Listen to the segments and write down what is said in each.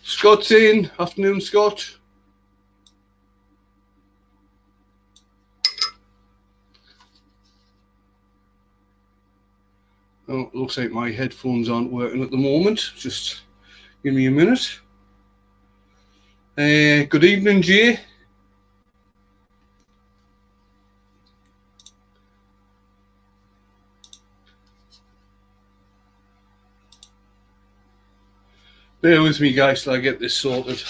Scott's in. Afternoon, Scott. Oh, looks like my headphones aren't working at the moment. Just give me a minute. Good evening, Jay. Bear with me, guys, till I get this sorted.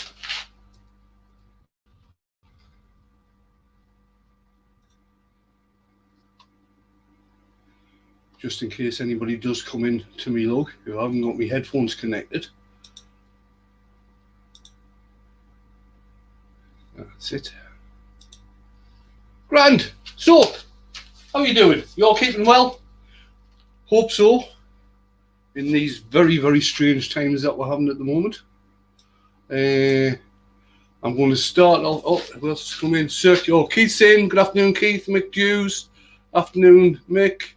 Just in case anybody does come in to me log who haven't got my headphones connected. That's it. Grand. So, how are you doing? You all keeping well? Hope so. In these very, very strange times that we're having at the moment. I'm going to start off. Oh, who else has come in? Keith's in. Good afternoon, Keith. Mick Dews. Afternoon, Mick.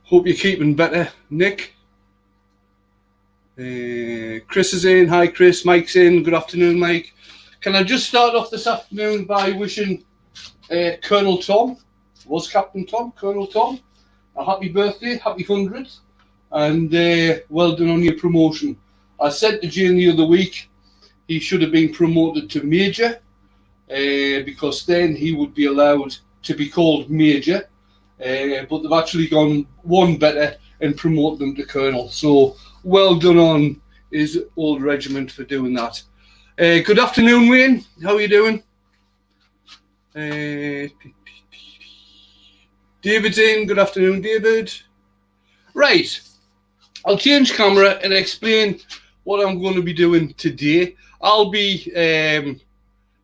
Hope you're keeping better, Nick. Chris is in. Hi, Chris. Mike's in. Good afternoon, Mike. Can I just start off this afternoon by wishing Colonel Tom, was Captain Tom, Colonel Tom, a happy birthday, happy 100th, and well done on your promotion. I said to Jane the other week he should have been promoted to Major because then he would be allowed to be called Major, but they've actually gone one better and promoted him to Colonel. So well done on his old regiment for doing that. Good afternoon, Wayne. How are you doing? David's in. Good afternoon, David. Right. I'll change camera and explain what I'm going to be doing today. I'll be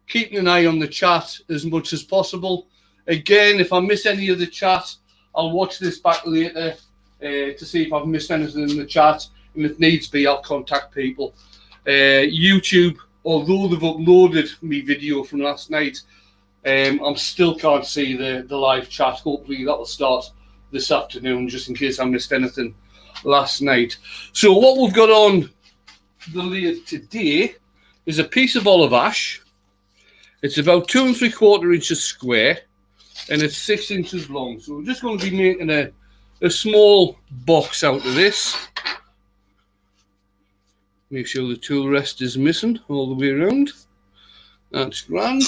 keeping an eye on the chat as much as possible. Again, if I miss any of the chat, I'll watch this back later to see if I've missed anything in the chat. And if needs be, I'll contact people. YouTube, although they've uploaded me video from last night, I still can't see the live chat. Hopefully that'll start this afternoon, just in case I missed anything last night. So what we've got on the lathe today is a piece of olive ash. It's about 2 3/4 inches square, and it's 6 inches long. So we're just going to be making a small box out of this. Make sure the tool rest is missing all the way around. That's grand.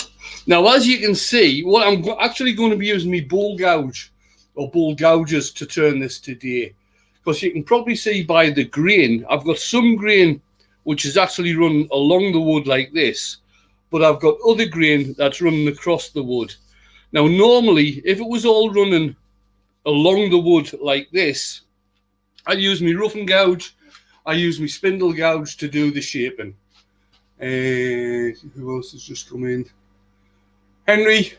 Now, as you can see, what I'm actually going to be using my bowl gouge or bowl gouges to turn this today, because you can probably see by the grain, I've got some grain which is actually run along the wood like this, but I've got other grain that's running across the wood. Now, normally, if it was all running along the wood like this, I'd use my roughing gouge, I use my spindle gouge to do the shaping. Who else has just come in? Henry.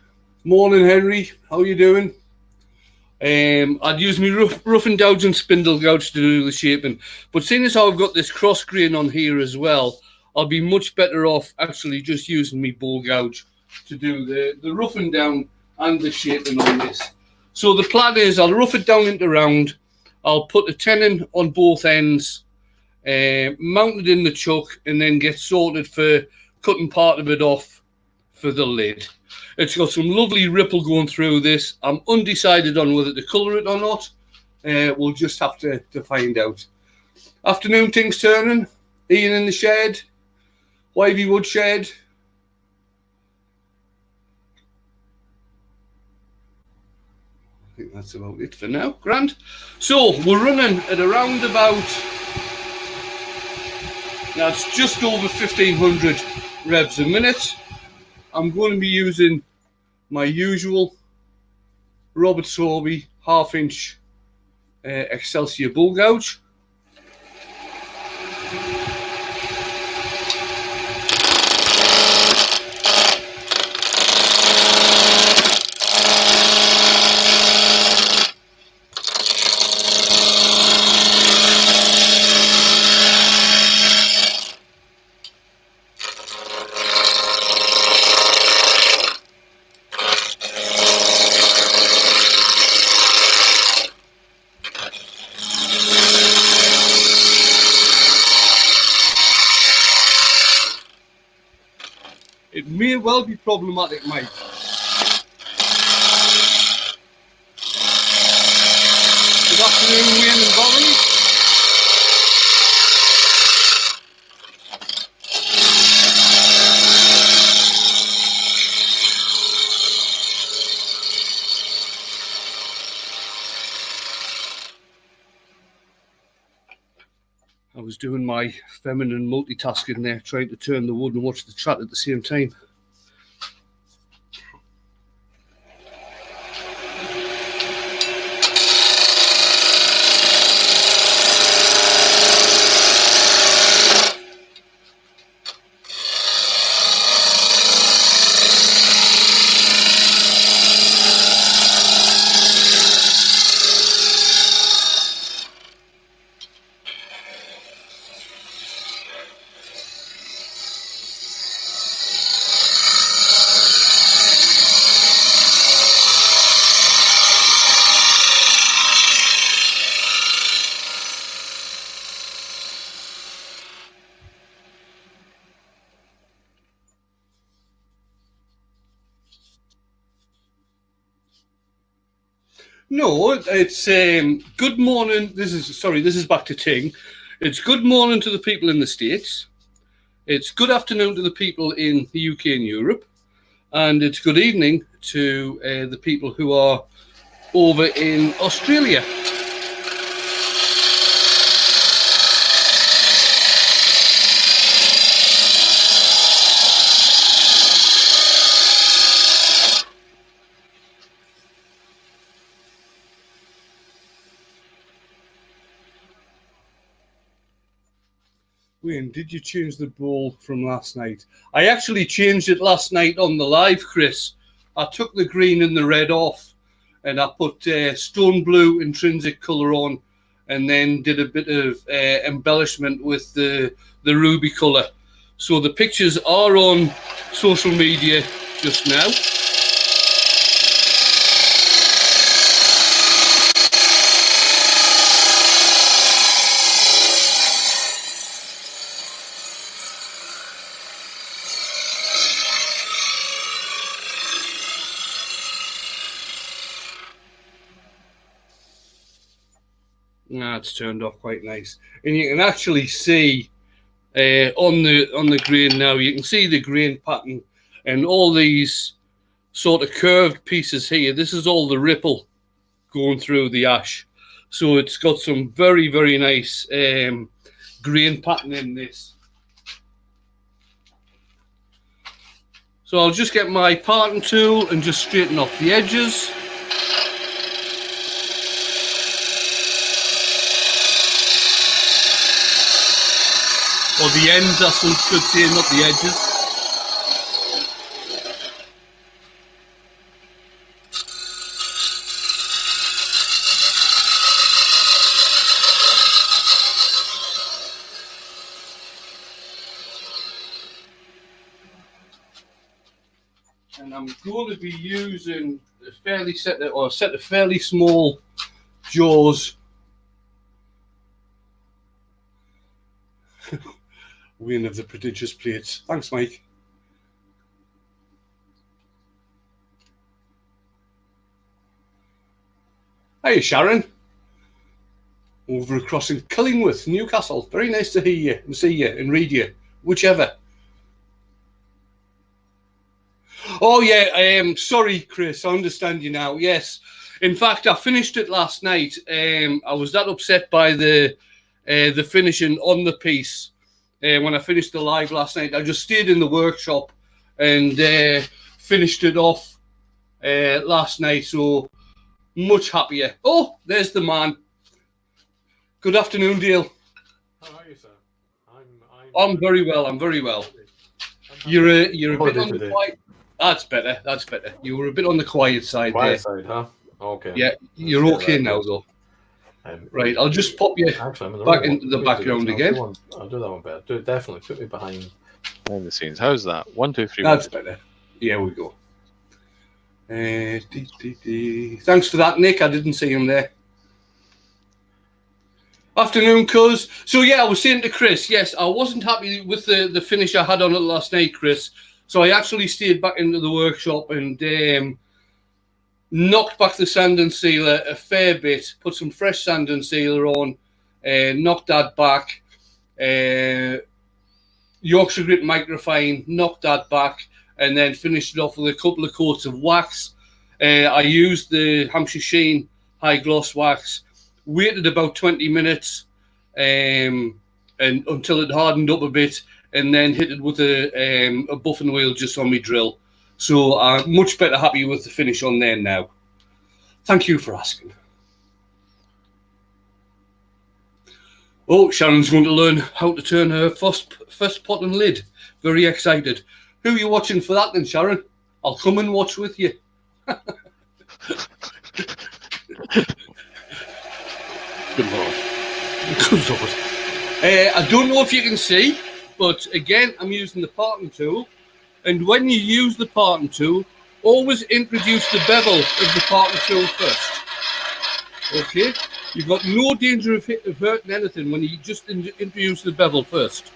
Morning, Henry. How are you doing? I'd use my roughing gouge and spindle gouge to do the shaping. But seeing as how I've got this cross grain on here as well, I'll be much better off actually just using my bowl gouge to do the roughing down and the shaping on this. So the plan is I'll rough it down into round. I'll put a tenon on both ends, mounted in the chuck, and then get sorted for cutting part of it off for the lid. It's got some lovely ripple going through this. I'm undecided on whether to colour it or not. We'll just have to find out. Afternoon, things turning. Ian in the shed. Wavy wood shed. I think that's about it for now. Grand. So we're running at around about, now it's just over 1500 revs a minute. I'm going to be using my usual Robert Sorby 1/2 inch Excelsior bull gouge. it may well be problematic, Mike. Good afternoon, Wayne and Valerie. I was doing my feminine multitasking there, trying to turn the wood and watch the chat at the same time. No, it's good morning. This is back to Ting. It's good morning to the people in the States. It's good afternoon to the people in the UK and Europe. And it's good evening to the people who are over in Australia. Wayne, did you change the bowl from last night? I actually changed it last night on the live, Chris. I took the green and the red off and I put stone blue intrinsic colour on and then did a bit of embellishment with the ruby colour. So the pictures are on social media just now. It's turned off quite nice, and you can actually see on the grain now. You can see the grain pattern and all these sort of curved pieces here. This is all the ripple going through the ash, so it's got some very, very nice grain pattern in this. So I'll just get my parting tool and just straighten off the edges. Or the ends, I should say, not the edges. And I'm going to be using a set of fairly small jaws. Win of the prodigious plates. Thanks, Mike. Hey, Sharon. Over across in Killingworth, Newcastle. Very nice to hear you and see you and read you, whichever. Oh, yeah, sorry, Chris. I understand you now. Yes. In fact, I finished it last night. I was that upset by the finishing on the piece. When I finished the live last night, I just stayed in the workshop and finished it off last night. So much happier. Oh, there's the man. Good afternoon, Dale. How are you, sir? I'm very well. I'm very well. You're a bit on the quiet. That's better. That's better. You were a bit on the quiet side. Quiet side, huh? Okay. Yeah, you're okay now, though. Right, I'll just pop you back into the background again. I'll do that one better. Definitely put me behind the scenes. How's that? 1, 2, 3. That's better. Here we go. Thanks for that, Nick. I didn't see him there. Afternoon, cuz. So yeah, I was saying to Chris, yes, I wasn't happy with the finish I had on it last night, Chris. So I actually stayed back into the workshop and knocked back the sand and sealer a fair bit, put some fresh sand and sealer on, knocked that back, Yorkshire Grit Microfine, knocked that back, and then finished it off with a couple of coats of wax. I used the Hampshire Sheen high gloss wax, waited about 20 minutes and until it hardened up a bit, and then hit it with a buffing wheel just on my drill. So I'm much better happy with the finish on there now. Thank you for asking. Oh, Sharon's going to learn how to turn her first pot and lid. Very excited. Who are you watching for that then, Sharon? I'll come and watch with you. Good lord. Good lord. I don't know if you can see, but again, I'm using the parting tool. And when you use the parting tool, always introduce the bevel of the parting tool first. Okay? You've got no danger of hurting anything when you just introduce the bevel first.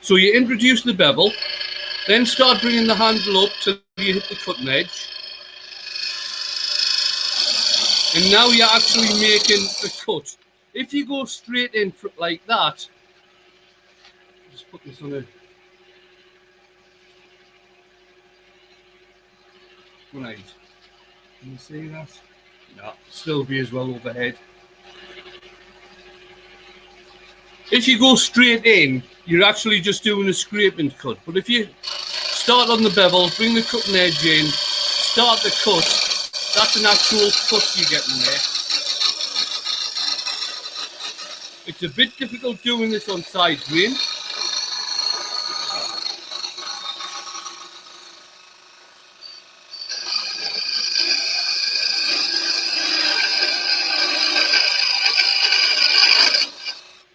So you introduce the bevel, then start bringing the handle up till you hit the cutting edge. And now you're actually making a cut. If you go straight in like that, just put this on a... Right. Can you see that? No, still be as well overhead. If you go straight in, you're actually just doing a scraping cut. But if you start on the bevel, bring the cutting edge in, start the cut, that's an actual cut you're getting there. It's a bit difficult doing this on side grain.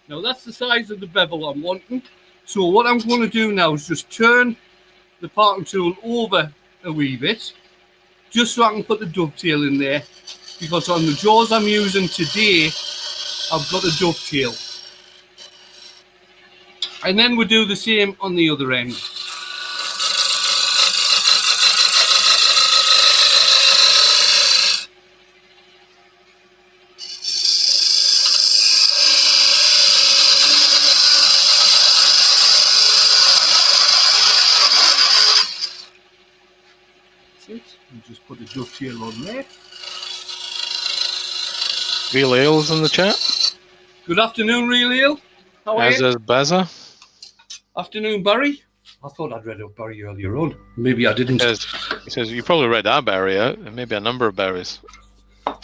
Now that's the size of the bevel I'm wanting. So what I'm going to do now is just turn the parting tool over a wee bit, just so I can put the dovetail in there, because on the jaws I'm using today, I've got a dovetail. And then we'll do the same on the other end. And just put a dovetail on there. Real Ale's in the chat. Good afternoon, Real Ale. How are As you? is Baza. Afternoon, Barry. I thought I'd read out Barry earlier on. Maybe I didn't. He says you probably read that berry out, and maybe a number of berries. I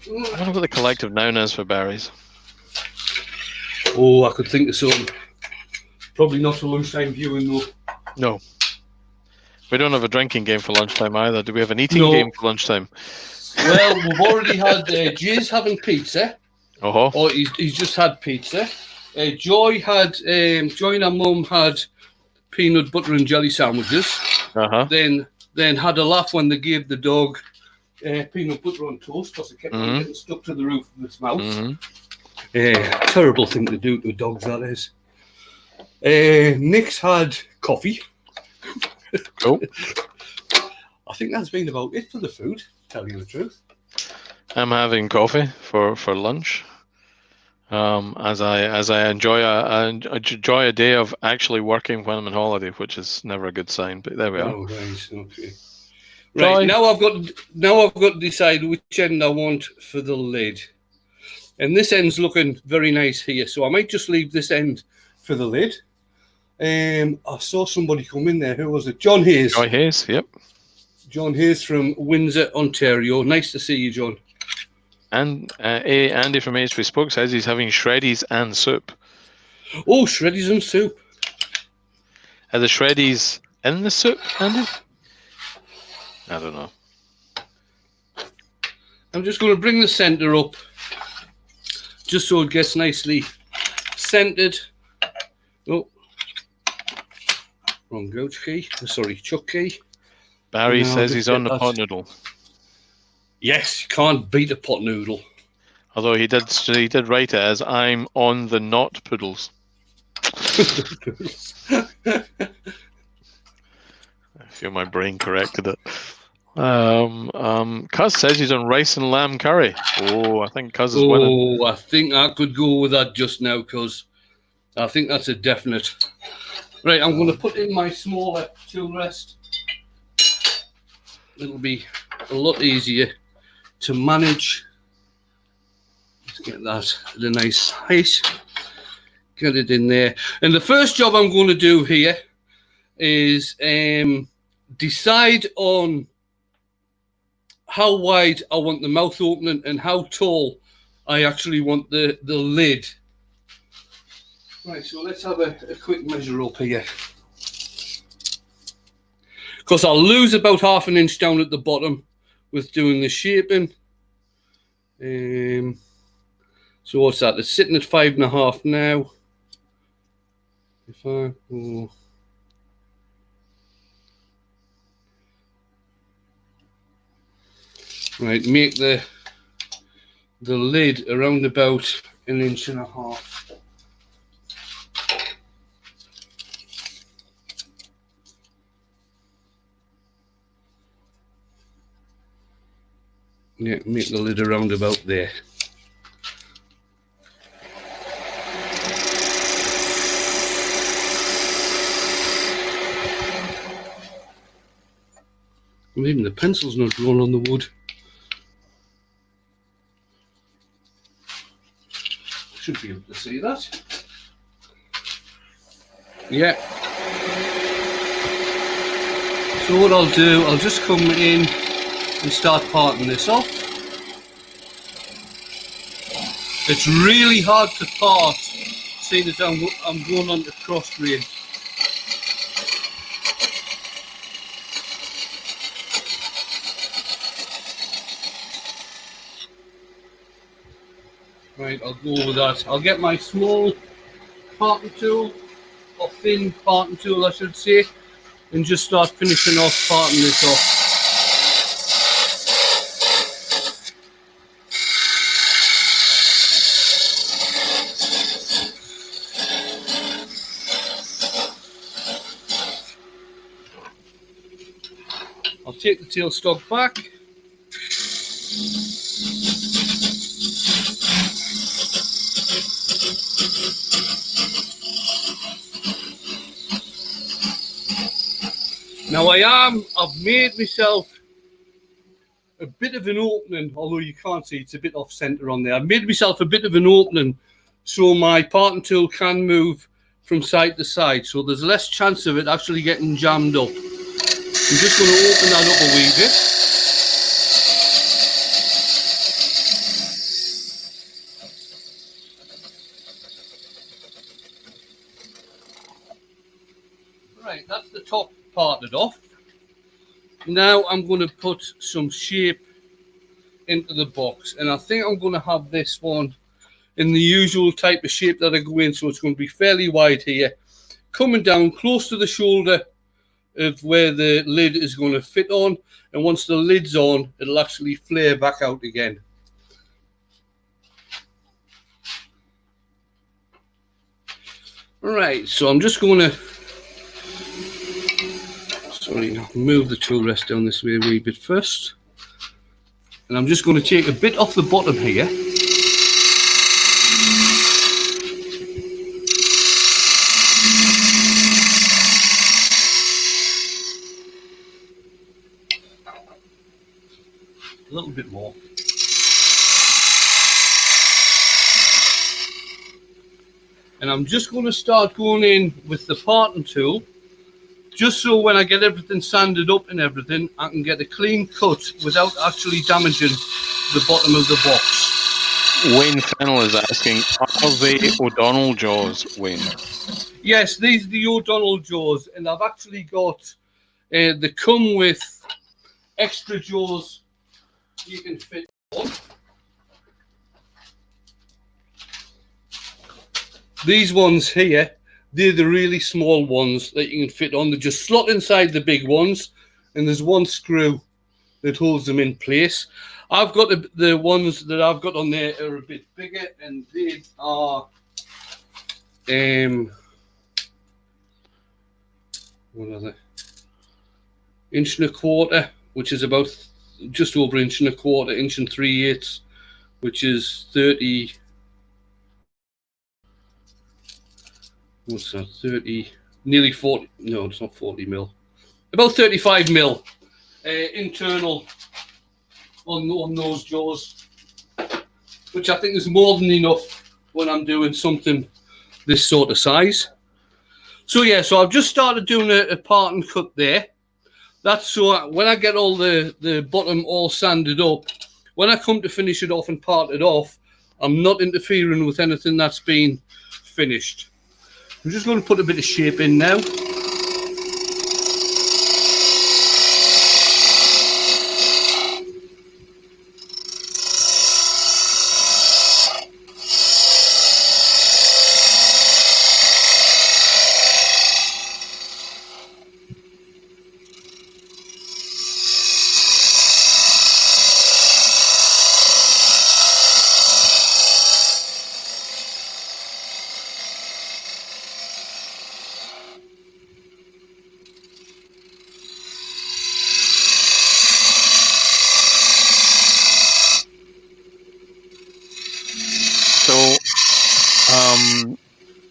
wonder what the collective noun is for berries. Oh, I could think of some. Probably not for lunchtime viewing though. No. We don't have a drinking game for lunchtime either. Do we have an eating No. game for lunchtime? Well, we've already had Jay's having pizza. Oh, Oh, he's just had pizza. Joy and her mum had peanut butter and jelly sandwiches. Then had a laugh when they gave the dog peanut butter on toast because it kept on getting stuck to the roof of its mouth. Terrible thing to do to dogs, that is. Nick's had coffee. Cool. I think that's been about it for the food, to tell you the truth. I'm having coffee for lunch. As I enjoy a day of actually working when I'm on holiday, which is never a good sign. But there we are. Oh, right, okay. Right, now I've got to decide which end I want for the lid. And this end's looking very nice here, so I might just leave this end for the lid. I saw somebody come in there. Who was it? John Hayes. John Hayes, yep. John Hayes from Windsor, Ontario. Nice to see you, John. And Andy from HV Spoke says he's having shreddies and soup. Oh, shreddies and soup. Are the shreddies in the soup, Andy? I don't know. I'm just going to bring the centre up just so it gets nicely centred. Oh, wrong gouge key. Sorry, chuck key. Barry No, says he's on the that's- pot noodle. Yes, you can't beat a pot noodle. Although he did write it as I'm on the not poodles. I feel my brain corrected it. Cuz says he's on rice and lamb curry. Oh, I think Cuz is winning. Oh, I think I could go with that just now because I think that's a definite. Right, I'm going to put in my smaller tool rest. It'll be a lot easier to manage. Let's get that at a nice height. Get it in there. And the first job I'm going to do here is decide on how wide I want the mouth opening and how tall I actually want the lid. Right, so let's have a quick measure up here. Because I'll lose about half an inch down at the bottom with doing the shaping. So what's that? It's sitting at 5.5 now. If I go... Right, make the lid around about 1.5 inches. Yeah, make the lid around about there. Well, even the pencil's not drawn on the wood. Should be able to see that. Yeah. So what I'll do, I'll just come in and start parting this off. It's really hard to part, seeing as I'm going on to cross grain. Right, I'll go with that. I'll get my small parting tool, or thin parting tool I should say, and just start finishing off parting this off. I'll take the tailstock back. Now I've made myself a bit of an opening, although you can't see, it's a bit off centre on there. I've made myself a bit of an opening so my parting tool can move from side to side, so there's less chance of it actually getting jammed up. I'm just going to open that up a wee bit. Right, that's the top parted off. Now I'm going to put some shape into the box, and I think I'm going to have this one in the usual type of shape that I go in, so it's going to be fairly wide here, coming down close to the shoulder of where the lid is going to fit on, and once the lid's on, it'll actually flare back out again. Right, so I'm just going to move the tool rest down this way a wee bit first, and I'm just going to take a bit off the bottom here. A little bit more. And I'm just going to start going in with the parting tool, just so when I get everything sanded up and everything, I can get a clean cut without actually damaging the bottom of the box. Wayne Fennell is asking, are they O'Donnell jaws, Wayne? Yes, these are the O'Donnell jaws, and I've actually got, they come with extra jaws you can fit on. These ones here, they're the really small ones that you can fit on. They just slot inside the big ones, and there's one screw that holds them in place. I've got the ones that I've got on there are a bit bigger, and they are what are they? Inch and a quarter, which is about just over inch and a quarter, inch and 3/8, which is 30. What's that? 30, nearly 40. No, it's not 40 mil. About 35 mil internal on those jaws, which I think is more than enough when I'm doing something this sort of size. So yeah, so I've just started doing a part and cut there. That's so when I get all the bottom all sanded up, when I come to finish it off and part it off, I'm not interfering with anything that's been finished. I'm just going to put a bit of shape in now.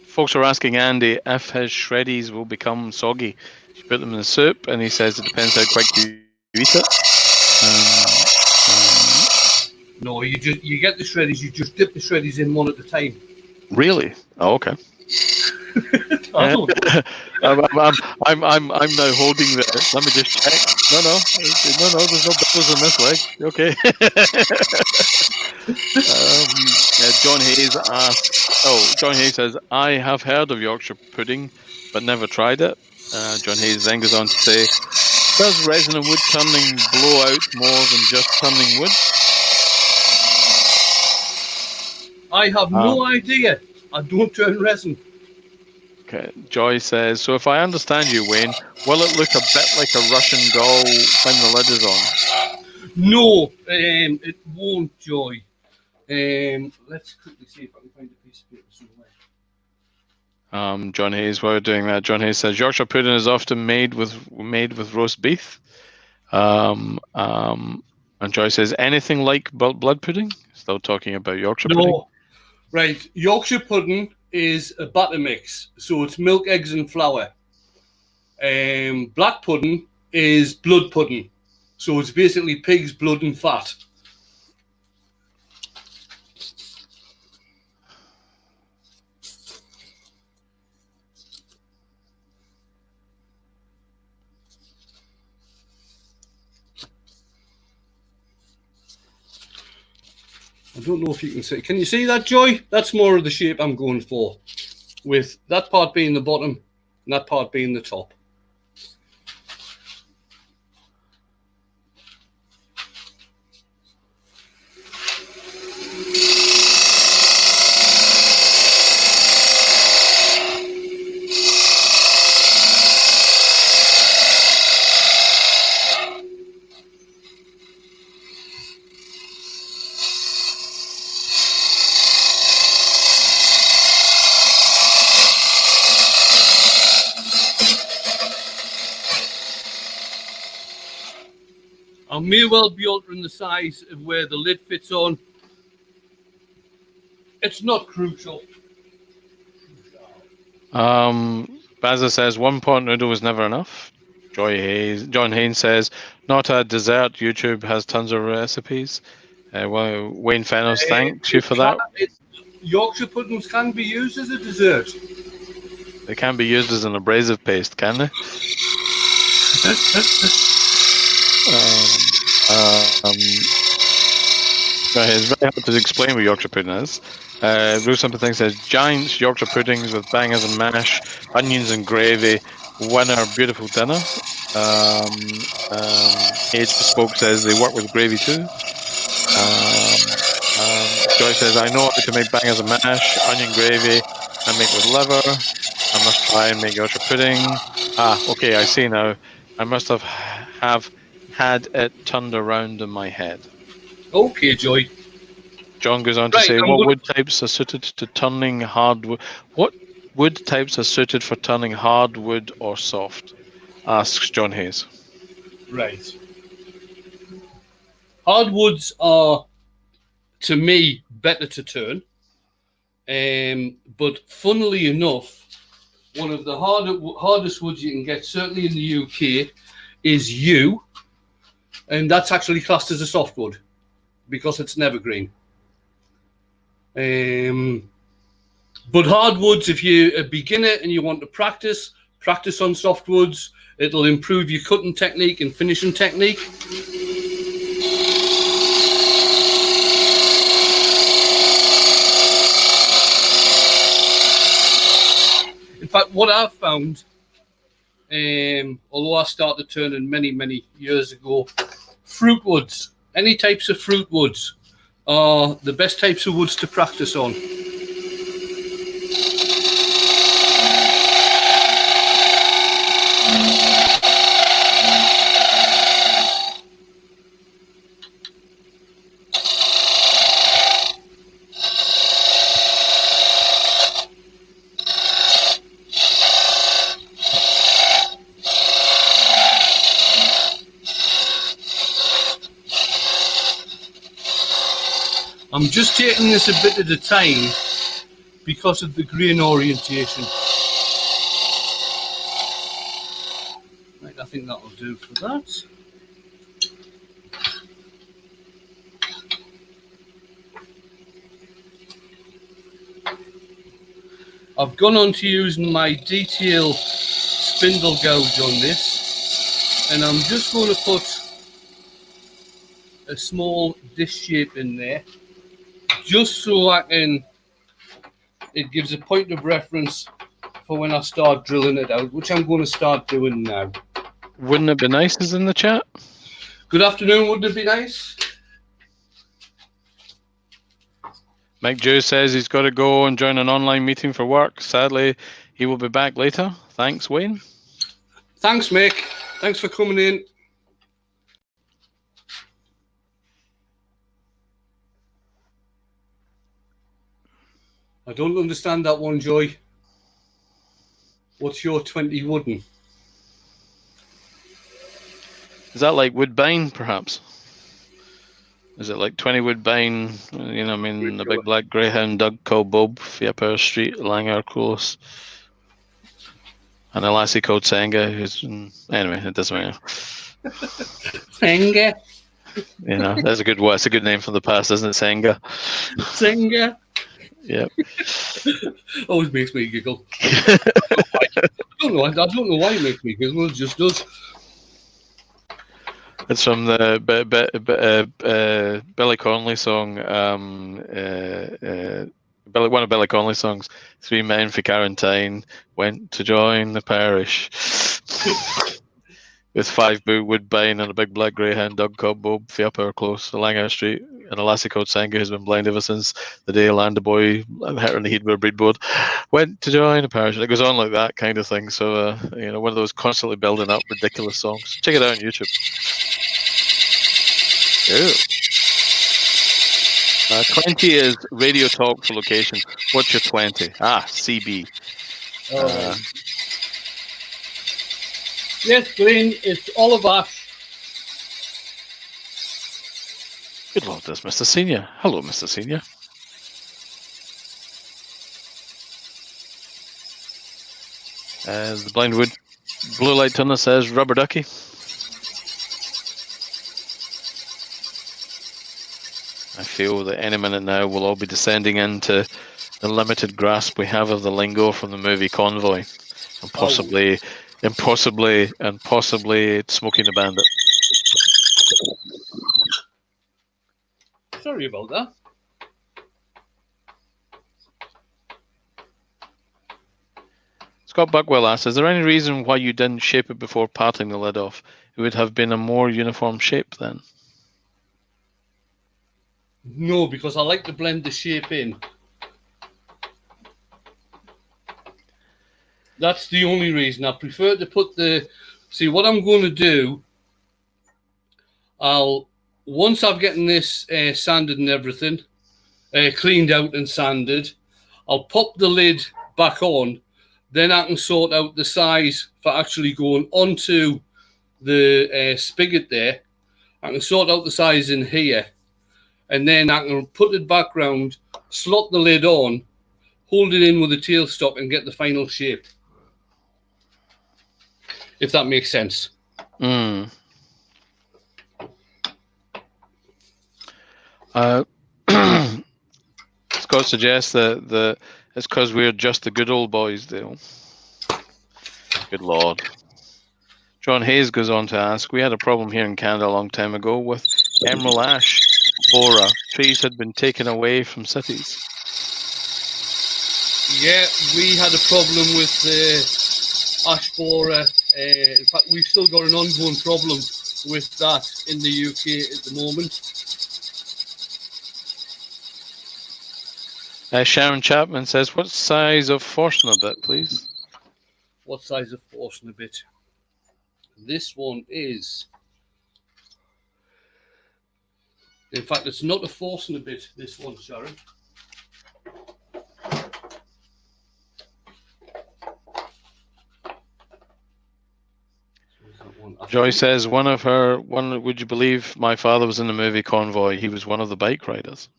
Folks are asking Andy if his shreddies will become soggy. You put them in the soup, and he says it depends how quick you eat it. No, you get the shreddies. You just dip the shreddies in one at a time. Really? Oh, okay. I don't know. I'm now holding the. Let me just check. No, there's no bellows on this leg. Okay. John Hayes asks. Oh, John Hayes says, I have heard of Yorkshire pudding, but never tried it. John Hayes then goes on to say, does resin and wood turning blow out more than just turning wood? I have no idea. I don't turn resin. Okay. Joy says, so if I understand you, Wayne, will it look a bit like a Russian doll when the lid is on? No, it won't, Joy. Let's quickly see if I can find a piece of paper somewhere. John Hayes, while we're doing that, John Hayes says Yorkshire pudding is often made with roast beef. And Joy says anything like blood pudding. Still talking about Yorkshire pudding. No, right. Yorkshire pudding is a batter mix, so it's milk, eggs, and flour. Black pudding is blood pudding, so it's basically pig's blood and fat. I don't know if you can see. Can you see that, Joy? That's more of the shape I'm going for, with that part being the bottom and that part being the top. I may well be altering the size of where the lid fits on. It's not crucial. Bazza says one pot noodle was never enough. John Haynes says not a dessert. YouTube has tons of recipes. Well, Wayne Fennos, thanks you for that. Yorkshire puddings can be used as a dessert. They can be used as an abrasive paste, can they? It's very hard to explain what Yorkshire pudding is. Bruce Something Thing says giant Yorkshire puddings with bangers and mash, onions and gravy, winner beautiful dinner. Age Bespoke says they work with gravy too. Joy says I know how to make bangers and mash, onion gravy, and make with liver. I must try and make Yorkshire pudding. Okay, I see now. I must have had it turned around in my head. Okay, Joy. John goes on to say, what wood types are suited to turning hardwood? What wood types are suited for turning hardwood or soft? asks John Hayes. Right. Hardwoods are, to me, better to turn. But funnily enough, one of the hardest woods you can get, certainly in the UK, is yew. And that's actually classed as a softwood because it's an evergreen. But hardwoods, if you're a beginner and you want to practice on softwoods. It'll improve your cutting technique and finishing technique. In fact, what I've found, although I started turning many, many years ago, fruit woods, any types of fruit woods are the best types of woods to practice on. I'm just taking this a bit at a time because of the grain orientation. Right, I think that'll do for that. I've gone on to using my detail spindle gouge on this, and I'm just going to put a small disc shape in there, just so it gives a point of reference for when I start drilling it out, which I'm going to start doing now. Wouldn't it be nice is in the chat? Good afternoon, wouldn't it be nice? Mike Jew says he's got to go and join an online meeting for work. Sadly, he will be back later. Thanks, Wayne. Thanks, Mick. Thanks for coming in. I don't understand that one, Joy. What's your 20 wooden? Is that like Woodbine, perhaps? Is it like 20 Woodbine? You know, I mean, the big black greyhound, Doug called Bob, Fiapper Street, Langer Close. And a lassie called Senga, who's... Anyway, it doesn't matter. Senga. You know, that's a good word. It's a good name from the past, isn't it? Senga. Senga. Yep. Always makes me giggle. I don't know why it makes me giggle. It just does. It's from the Billy Connolly song. One of Billy Connolly's songs. 3 men for quarantine went to join the parish. With 5 boot Woodbine and a big black greyhound, Doug Cobb Bob, Fiapper Close, Langer Street, and a lassie called Senga who's been blind ever since the day Land a boy hit her in the head with a breedboard. Went to join a parish. And it goes on like that kind of thing. So, you know, one of those constantly building up ridiculous songs. Check it out on YouTube. Ew. 20 is radio talk for location. What's your 20? CB. Yes, Glenn, it's Olive Ash. Good Lord, there's Mr. Senior. Hello, Mr. Senior. The Blindwood Blue Light Tunnel says Rubber Ducky. I feel that any minute now we'll all be descending into the limited grasp we have of the lingo from the movie Convoy, and possibly Smoking the Bandit. Sorry about that. Scott Buckwell asks, is there any reason why you didn't shape it before parting the lid off? It would have been a more uniform shape then. No, because I like to blend the shape in. That's the only reason. I prefer to put the... See, what I'm going to do, once I've gotten this sanded and everything, cleaned out and sanded, I'll pop the lid back on, Then I can sort out the size for actually going onto the spigot there. I can sort out the size in here, and then I can put it back round, slot the lid on, hold it in with the tailstock, and get the final shape. If that makes sense. Scott suggests that it's because we're just the good old boys, Dale. Good Lord. John Hayes goes on to ask, we had a problem here in Canada a long time ago with emerald ash borer. Trees had been taken away from cities. Yeah, we had a problem with the ash borer. In fact, we've still got an ongoing problem with that in the UK at the moment. Sharon Chapman says, what size of Forstner bit, please? What size of Forstner bit? This one is... In fact, it's not a Forstner bit, this one, Sharon. Joy says, would you believe my father was in the movie Convoy? He was one of the bike riders.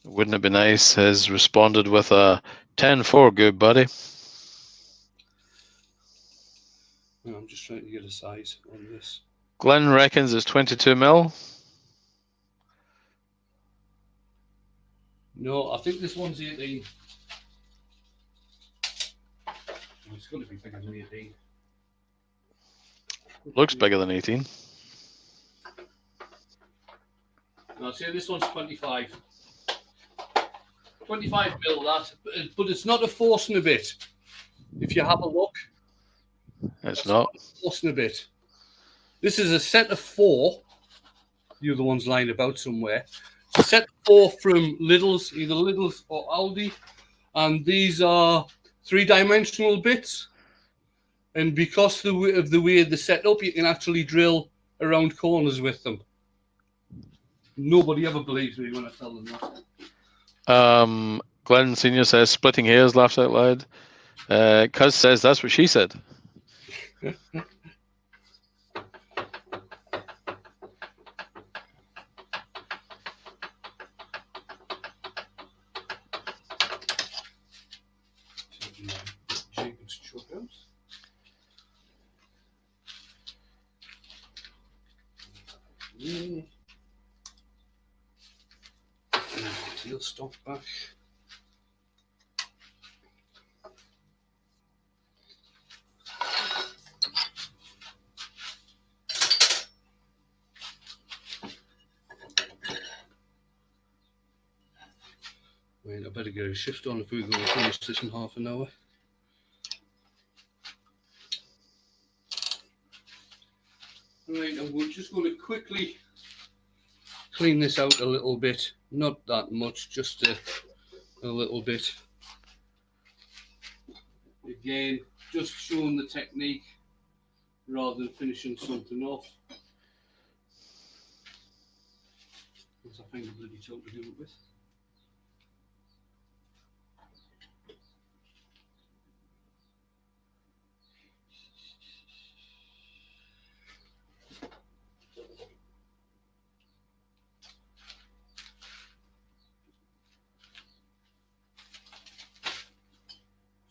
Wouldn't it be nice? Has responded with a 10-4, good buddy. I'm just trying to get a size on this. Glenn reckons it's 22 mil. No, I think this one's 18. It's going to be bigger than 18. Looks bigger than 18. No, I'd say this one's 25. 25 mil, that. But it's not a Forstner bit. If you have a look. It's not. Forstner bit. This is a set of 4. The other one's lying about somewhere. It's a set of 4 from Lidl's, either Lidl's or Aldi. And these are 3-dimensional bits. And because of the way they're set up, you can actually drill around corners with them. Nobody ever believes me when I tell them that. Glenn Senior says, splitting hairs, laughs out loud. Cuz says, that's what she said. Jacob's Chuckhouse. Tail stock back. Wait, I better get a shift on if we're going to finish this in half an hour. Right, and we're just going to quickly clean this out a little bit. Not that much, just a little bit. Again, just showing the technique rather than finishing something off. Because I find a bloody tool to do it with.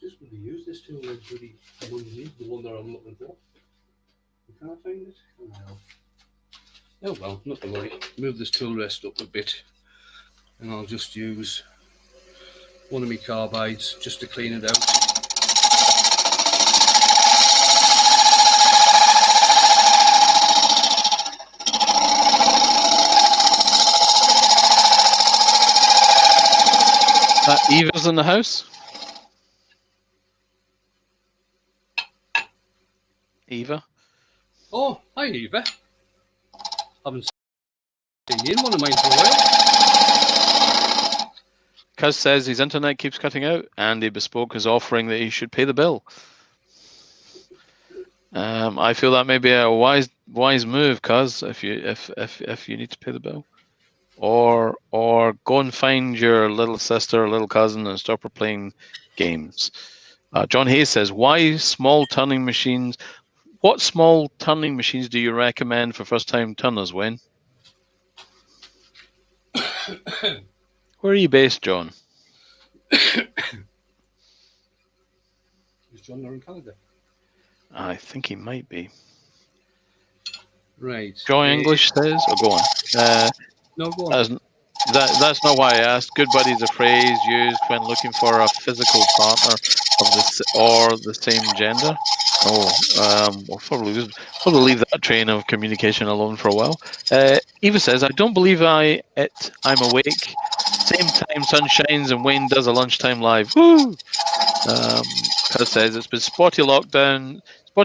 Just going to use this tool with bloody money, the one that I'm looking for. You can't find it? Oh well. Oh well, not to worry. Move this tool rest up a bit, and I'll just use one of my carbides just to clean it out. Eva's in the house. Eva. Oh, hi Eva. Haven't seen you in one of mine for a while. Cuz says his internet keeps cutting out. Andy Bespoke is offering that he should pay the bill. I feel that may be a wise move, Cuz, if you need to pay the bill. or go and find your little sister or little cousin and stop her playing games. John Hayes says, why small turning machines? What small turning machines do you recommend for first-time turners, Wayne? Where are you based, John? Is John there in Canada? I think he might be. Right. Joy English says, go on. No, go on. That's not why I asked. Good buddy is a phrase used when looking for a physical partner of the same gender. We'll probably leave that train of communication alone for a while. Eva says, I don't believe I'm awake. Same time sun shines and Wayne does a lunchtime live. Woo! Kurt says it's been Spotty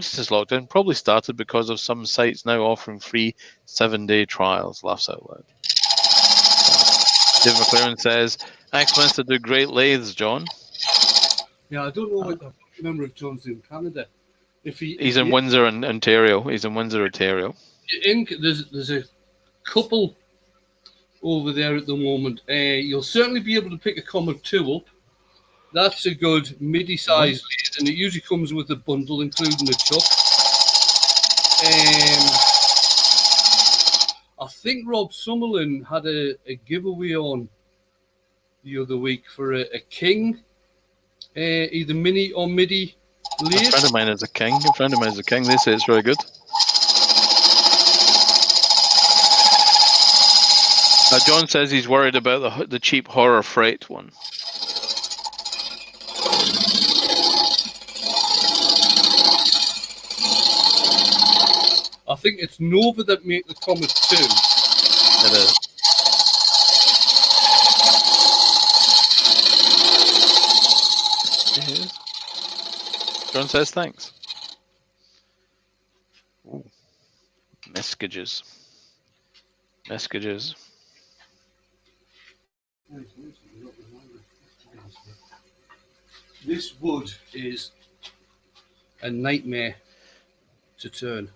says lockdown probably started because of some sites now offering free 7-day trials. Laughs out loud. David McLaren says, Axminster do great lathes, John. Yeah, I don't know what I remember if John's in Canada. He's in Windsor, Ontario. There's a couple over there at the moment. You'll certainly be able to pick a Comet 2 up. That's a good midi-sized lathe, and it usually comes with a bundle, including the chuck. I think Rob Summerlin had a giveaway on the other week for a King, either mini or midi lathe. A friend of mine is a King. They say it's really good. John says he's worried about the cheap horror freight one. I think it's Nova that make the Comet 2. It is. John says thanks. Ooh. Messages. This wood is a nightmare to turn.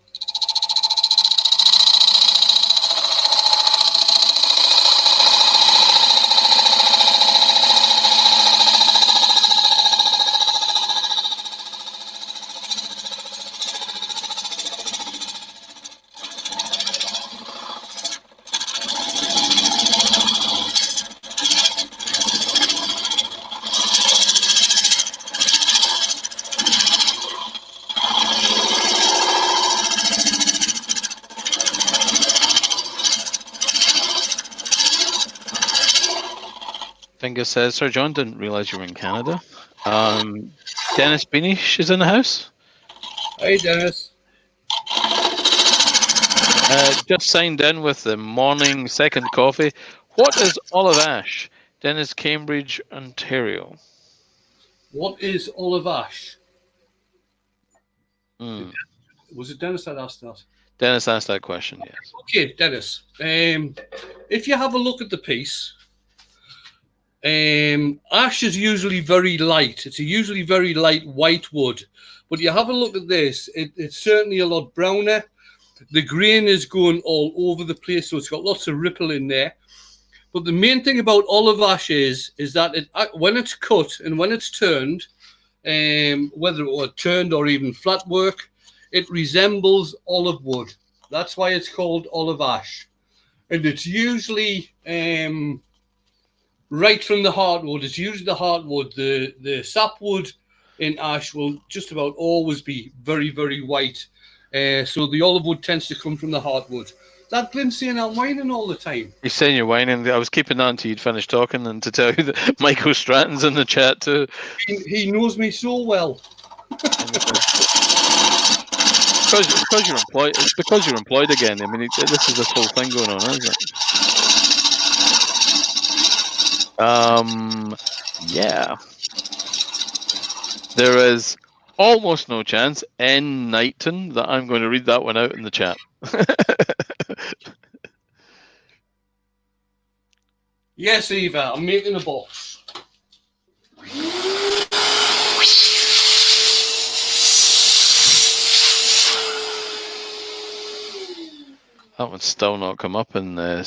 Finger says, Sir John, didn't realise you were in Canada. Dennis Beanish is in the house. Hey, Dennis. Just signed in with the morning second coffee. What is olive ash? Dennis, Cambridge, Ontario. What is olive ash? Mm. Was it Dennis that asked that? Dennis asked that question, yes. Okay, Dennis. If you have a look at the piece, ash is usually very light. It's a usually very light white wood. But you have a look at this, it's certainly a lot browner. The grain is going all over the place, so it's got lots of ripple in there. But the main thing about olive ash is that when it's cut and when it's turned, whether it was turned or even flat work, it resembles olive wood. That's why it's called olive ash. And it's usually right from the heartwood. It's usually the heartwood. The sapwood in ash will just about always be very, very white. So the olive wood tends to come from the heartwood. That Glyn's saying I'm whining all the time. He's saying you're whining. I was keeping that until you'd finished talking, and to tell you that Michael Stratton's in the chat too. He knows me so well. Because you're employed. It's because you're employed again. I mean, this is this whole thing going on, isn't it? Yeah. There is almost no chance in Knighton that I'm going to read that one out in the chat. Yes, Eva, I'm making a box. That one's still not come up in Oh,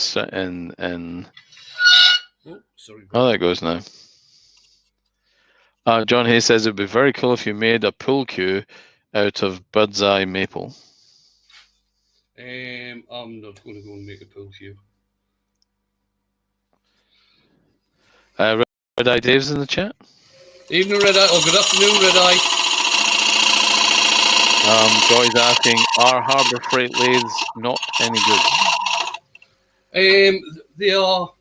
sorry. Oh, there it goes now. John Hayes says it'd be very cool if you made a pool cue out of bird's eye maple. I'm not going to go and make a pool cue. Red Eye Dave's in the chat. Evening, Red Eye. Good afternoon, Red Eye. Joy's asking, are Harbour Freight lathes not any good? They are,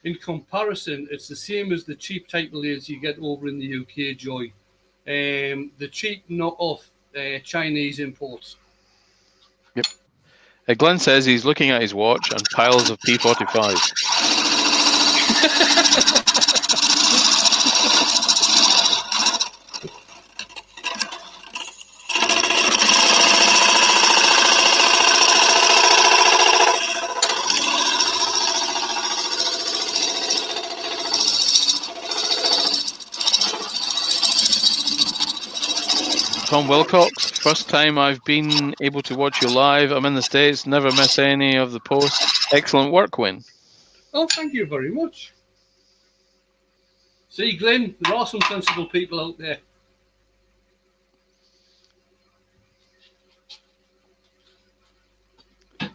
in comparison, it's the same as the cheap type of lathes you get over in the UK, Joy. The cheap knock-off Chinese imports. Yep. Glenn says he's looking at his watch and piles of P45. Tom Wilcox, first time I've been able to watch you live. I'm in the States, never miss any of the posts. Excellent work, Win. Oh, thank you very much. See, Glenn, there are some sensible people out there. Get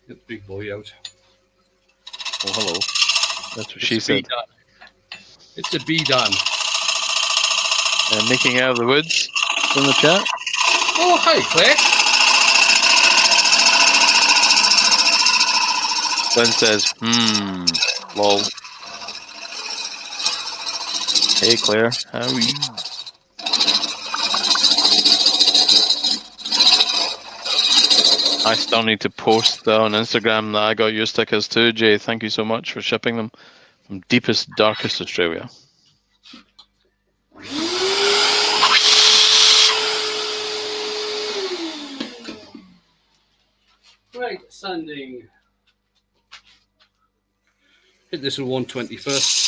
the big boy out. Oh, hello. That's what she said. It's a B-Dan. Making out of the woods in the chat. Oh, hi, Claire. Glenn says, lol. Hey, Claire, how are you? I still need to post on Instagram that I got your stickers too, Jay. Thank you so much for shipping them from deepest, darkest Australia. Right, sanding. Hit this with 120 first.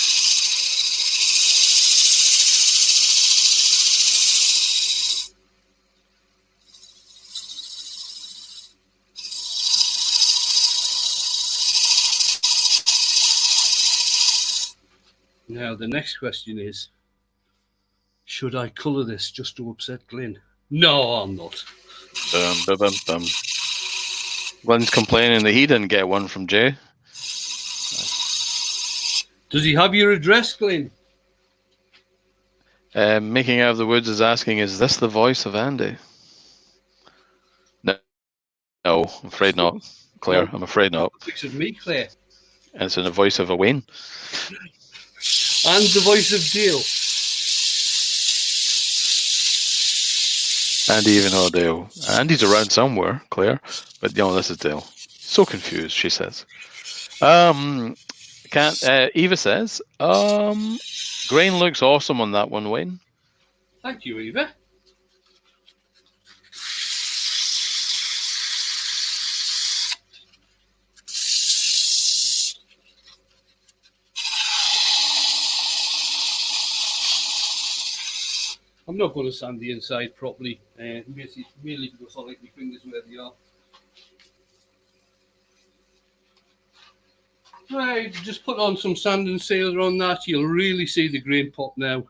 Now, the next question is, should I colour this just to upset Glenn? No, I'm not. Glenn's complaining that he didn't get one from Jay. Does he have your address, Glenn? Making Out of the Woods is asking, is this the voice of Andy? No, I'm afraid not, Claire. I'm afraid not. Voice of me, Claire. And it's in the voice of Wayne. And the voice of Dale. Andy, even though Dale. Andy's around somewhere, Claire. But, this is Dale. So confused, she says. Eva says, grain looks awesome on that one, Wayne. Thank you, Eva. I'm not going to sand the inside properly, mainly because I like my fingers where they are. Right, just put on some sand and sealer on that. You'll really see the grain pop now.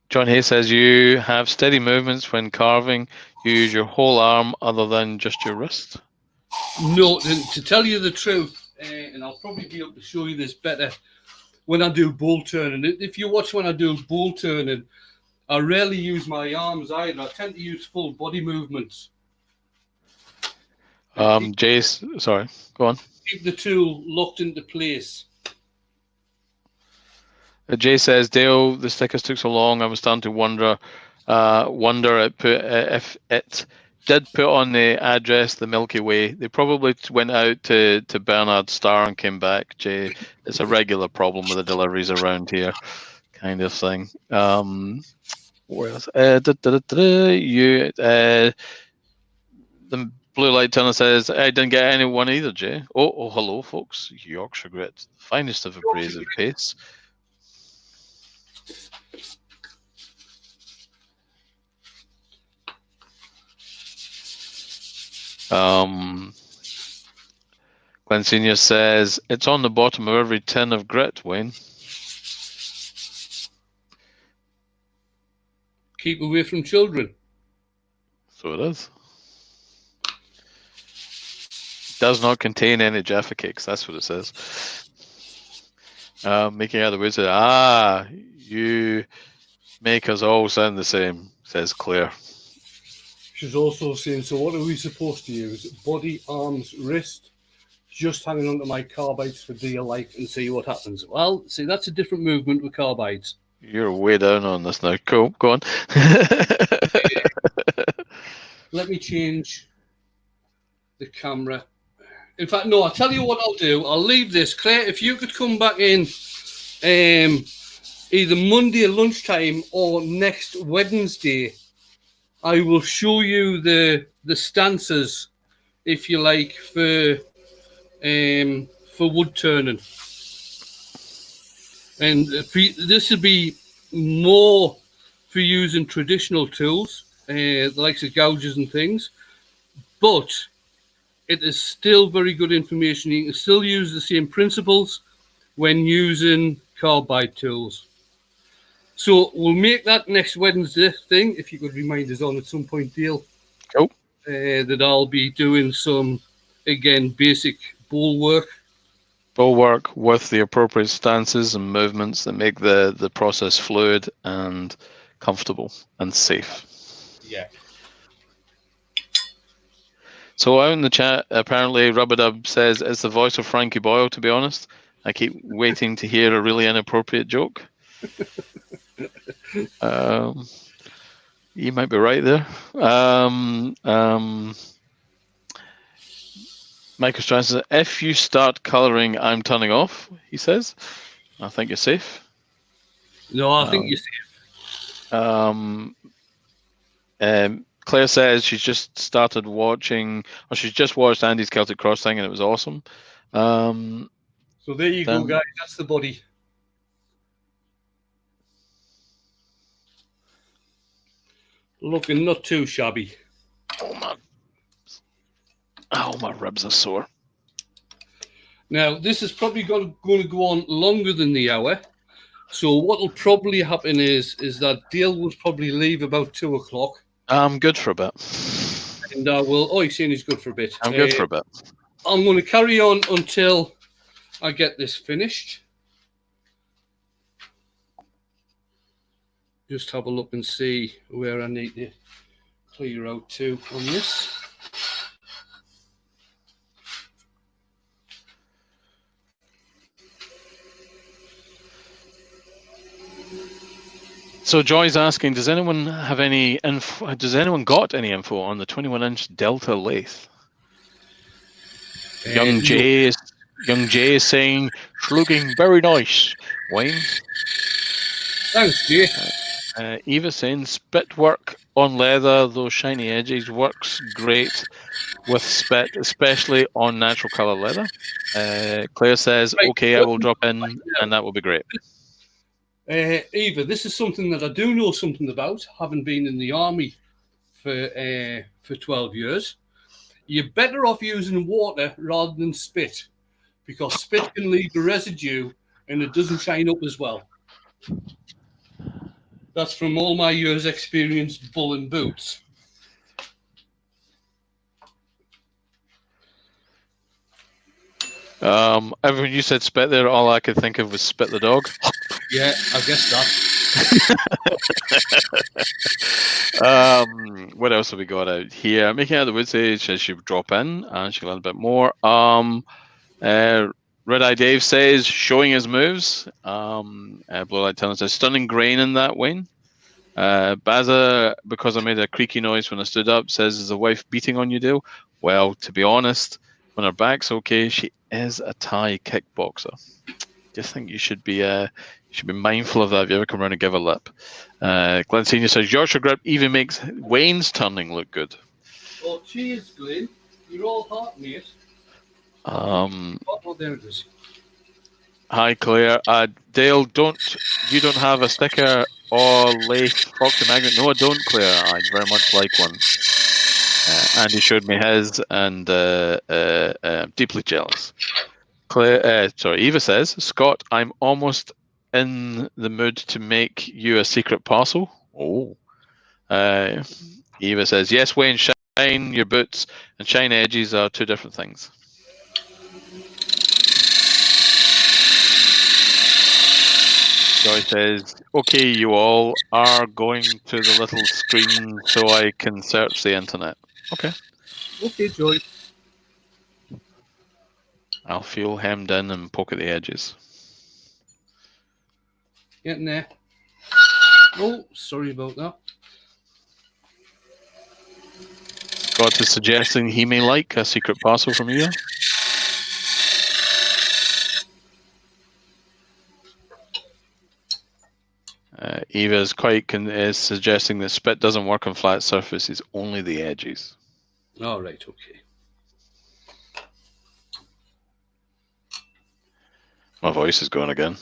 John Hay says you have steady movements when carving. You use your whole arm other than just your wrist. No, to tell you the truth, and I'll probably be able to show you this better when I do bowl turning. If you watch when I do bowl turning, I rarely use my arms either. I tend to use full body movements. Jace, sorry, go on. Keep the tool locked into place. Jay says, Dale, the stickers took so long. I was starting to wonder if it did put on the address the Milky Way. They probably went out to Bernard Star and came back. Jay, it's a regular problem with the deliveries around here, kind of thing. Where else? The Blue Light Tunnel says, I didn't get anyone either, Jay. Oh, hello, folks. Yorkshire Grit, finest of abrasive paste. Glenn Senior says it's on the bottom of every tin of grit, Wayne. Keep away from children. So it is. Does not contain any Jaffa cakes. That's what it says. Making out the words. You make us all sound the same, says Claire. She's also saying, so what are we supposed to use? Body, arms, wrist, just hanging onto my carbides for dear life and see what happens. Well, see, that's a different movement with carbides. You're way down on this now. Cool, go on. Let me change the camera. In fact, no, I'll tell you what I'll do. I'll leave this. Claire, if you could come back in either Monday at lunchtime or next Wednesday, I will show you the stances, if you like, for wood turning. And this will be more for using traditional tools, the likes of gouges and things, but it is still very good information. You can still use the same principles when using carbide tools. So we'll make that next Wednesday thing, if you could remind us on at some point, Dale. Cool. That I'll be doing some, again, basic bowl work. Bowl work with the appropriate stances and movements that make the process fluid and comfortable and safe. Yeah. So out in the chat, apparently Rubadub says it's the voice of Frankie Boyle, to be honest. I keep waiting to hear a really inappropriate joke. You might be right there. Michael Strauss says, if you start colouring, I'm turning off, he says. I think you're safe. No, I think you're safe. Claire says she's just started watching, or she's just watched Andy's Celtic Cross thing and it was awesome. So there you go, guys. That's the body. Looking not too shabby. Oh, my ribs are sore. Now, this is probably going to go on longer than the hour. So what will probably happen is that Dale will probably leave about 2 o'clock. I'm good for a bit. And I will... Oh, he's saying he's good for a bit. I'm good for a bit. I'm going to carry on until I get this finished. Just have a look and see where I need to clear out to on this. So Joy's asking, does anyone have any info? Does anyone got any info on the 21-inch Delta lathe? Young Jay is saying, looking very nice, Wayne. Thanks, Jay. Eva saying, spit work on leather, those shiny edges, works great with spit, especially on natural colour leather. Claire says, okay, I will drop in, and that will be great. Eva, this is something that I do know something about, having been in the army for 12 years. You're better off using water rather than spit, because spit can leave a residue and it doesn't shine up as well. That's from all my years' experience bulling boots. When you said spit there, all I could think of was spit the dog. Yeah, I guess that. What else have we got out here? Making out the woods age says she would drop in and she'll learn a bit more. Red Eye Dave says showing his moves. Blue Light Talent says stunning grain in that, Wayne. Baza, because I made a creaky noise when I stood up, says, is the wife beating on you, Dale? Well, to be honest, when her back's okay, she is a Thai kickboxer. Just think you should be mindful of that if you ever come around and give a lip. Glenn Senior says Yorkshire grip even makes Wayne's turning look good. Oh, cheers, Glenn. You're all hot, mate. Oh, there it is. Hi, Claire. Dale, you don't have a sticker or lathe proxy magnet? No, I don't, Claire. I'd very much like one. Andy showed me his, and deeply jealous. Eva says, Scott, I'm almost in the mood to make you a secret parcel. Oh. Eva says, yes, Wayne, shine your boots and shine edges are two different things. Joy says, okay, you all are going to the little screen so I can search the internet. Okay. Okay, Joy. I'll feel hemmed in and poke at the edges. Getting there. Oh, sorry about that. Scott is suggesting he may like a secret parcel from you. Eva is suggesting that spit doesn't work on flat surfaces, only the edges. All right, okay. My voice is going again.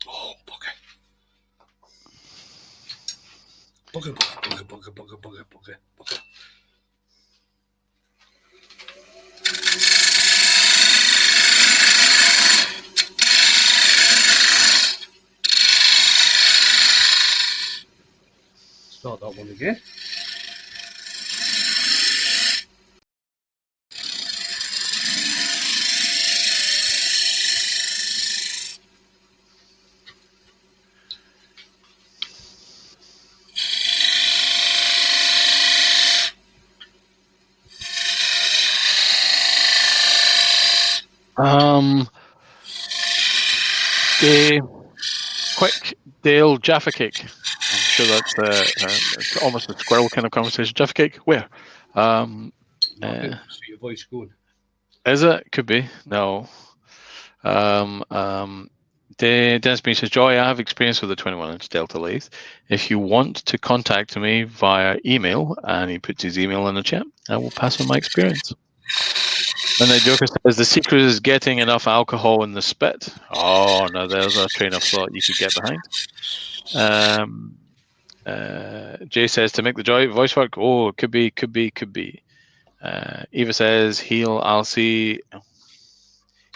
Oh, bugger. Bugger. Start that one again. Quick Dale Jaffa Cake. I'm sure that's almost a squirrel kind of conversation. Jaffa Cake, where? See your voice going. Is it? Could be. No. Dennis B says, Joy, I have experience with the 21-inch Delta lathe. If you want to contact me via email, and he puts his email in the chat, I will pass on my experience. And the Joker says, the secret is getting enough alcohol in the spit. Oh, no, there's a train of thought you could get behind. Jay says, to make the Joy voice work, oh, could be. Eva says, I'll see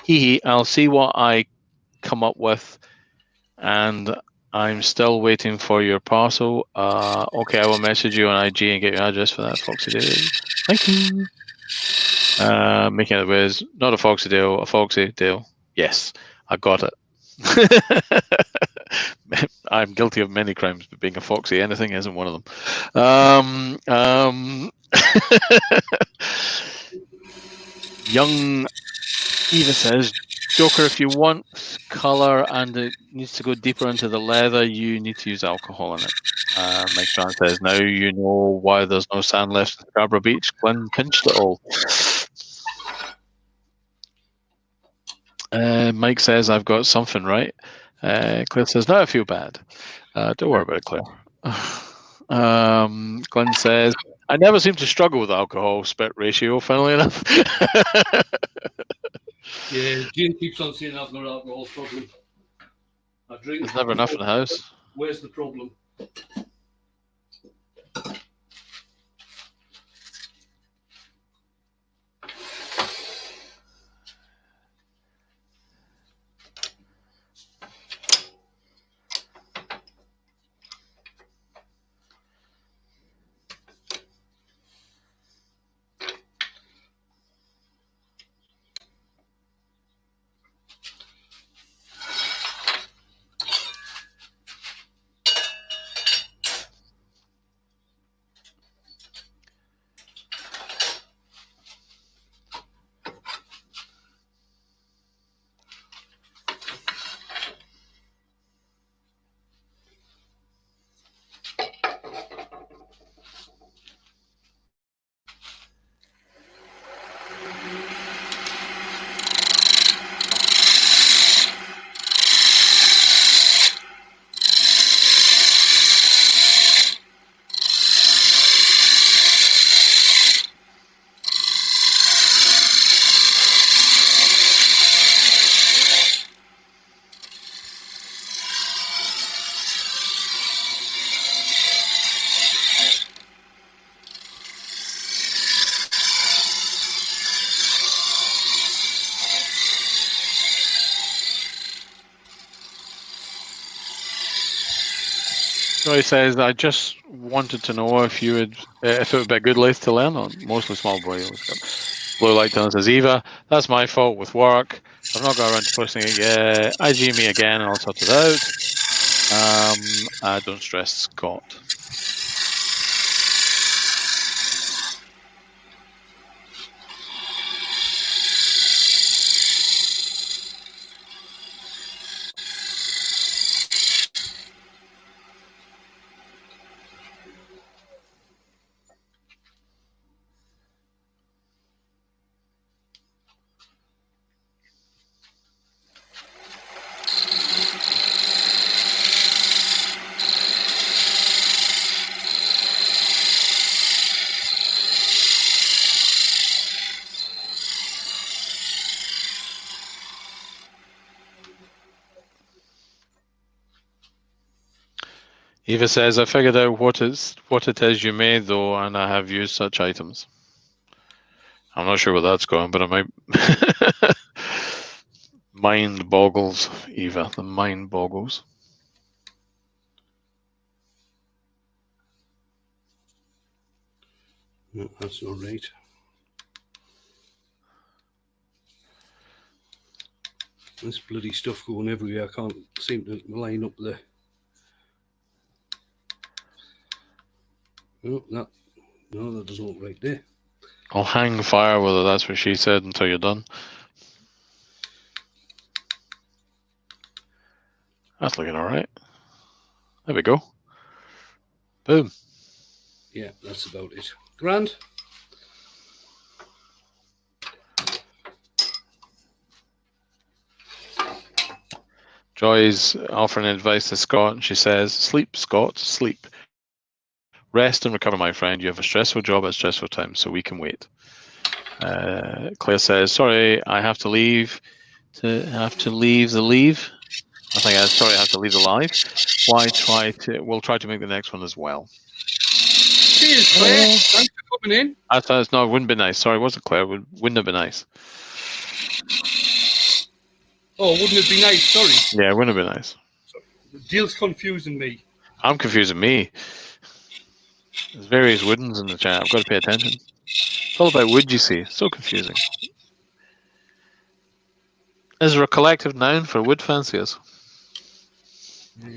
what I come up with, and I'm still waiting for your parcel. Okay, I will message you on IG and get your address for that, Foxy Dale. Thank you. Making it whiz, not a Foxy Dale, a Foxy Dale. Yes, I got it. I'm guilty of many crimes, but being a foxy anything isn't one of them. Young Eva says, Joker, if you want color and it needs to go deeper into the leather, you need to use alcohol in it. Mike Tran says, now you know why there's no sand left in Scarborough Beach. Glenn pinched it all. Mike says, I've got something right. Claire says, no, I feel bad. Don't worry about it, Claire. Glenn says, I never seem to struggle with alcohol spit ratio, funnily enough. Yeah, Jane keeps on saying I've got an alcohol problem. I drink. There's never enough in the house. Where's the problem? Joy says, I just wanted to know if you would, if it would be a good lathe to learn on. Mostly small boils. Blue Light Tunnel says, Eva, that's my fault with work. I've not got around to posting it yet. IG me again and I'll sort it out. Don't stress, Scott. Eva says, I figured out what it is you made, though, and I have used such items. I'm not sure where that's going, but it might... Mind boggles, Eva. The mind boggles. No, that's not right. This bloody stuff going everywhere. I can't seem to line up there. No, that doesn't look right there. I'll hang fire whether that's what she said until you're done. That's looking all right. There we go. Boom. Yeah, that's about it. Grand. Joy's offering advice to Scott, and she says, sleep, Scott, sleep. Rest and recover, my friend. You have a stressful job at stressful times, so we can wait. Claire says, sorry, I have to leave. Sorry, I have to leave the live. We'll try to make the next one as well. Cheers, Claire. Thanks for coming in. I thought, no, it wouldn't be nice. Sorry, it wasn't Claire. It wouldn't have been nice. Oh, wouldn't it be nice? Sorry. Yeah, it wouldn't have been nice. The deal's confusing me. I'm confusing me. There's various woodens in the chat. I've got to pay attention. It's all about wood, you see. So confusing. Is there a collective noun for wood fanciers? Don't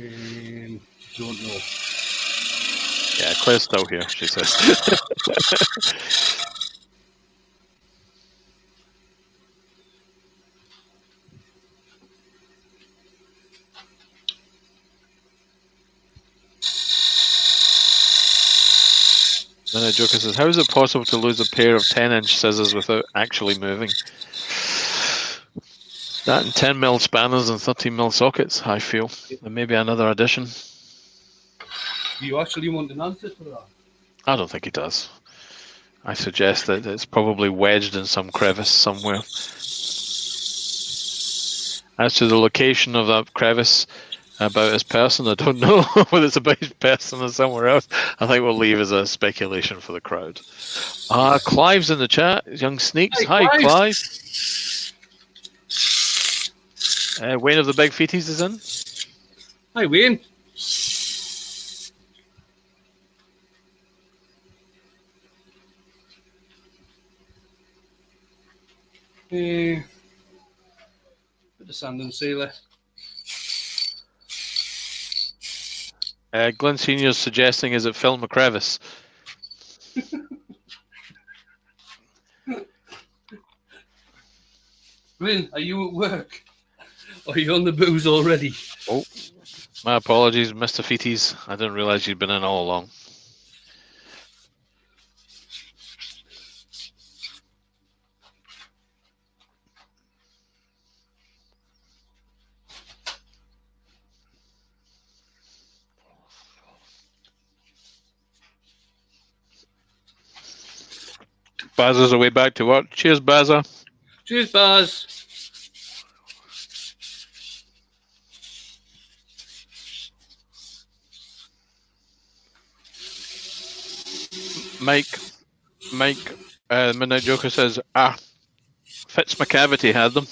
know. Yeah, Claire's still here, she says. Then a joker says, how is it possible to lose a pair of 10-inch scissors without actually moving? That and 10mm spanners and 13mm sockets, I feel. And maybe another addition. Do you actually want an answer to that? I don't think he does. I suggest that it's probably wedged in some crevice somewhere. As to the location of that crevice about his person, I don't know whether it's about his person or somewhere else. I think we'll leave as a speculation for the crowd. Clive's in the chat. Young Sneaks. Hi, Clive. Wayne of the Big Feeties is in. Hi, Wayne. Bit of sand and sealer. Glenn Senior's suggesting, is it Phil McCrevis? Glenn, are you at work? Or are you on the booze already? Oh, my apologies, Mr. Feeties. I didn't realise you'd been in all along. Bazza's away back to work. Cheers, Bazza. Cheers, Baz. Mike, Midnight Joker says, Fitz McCavity had them.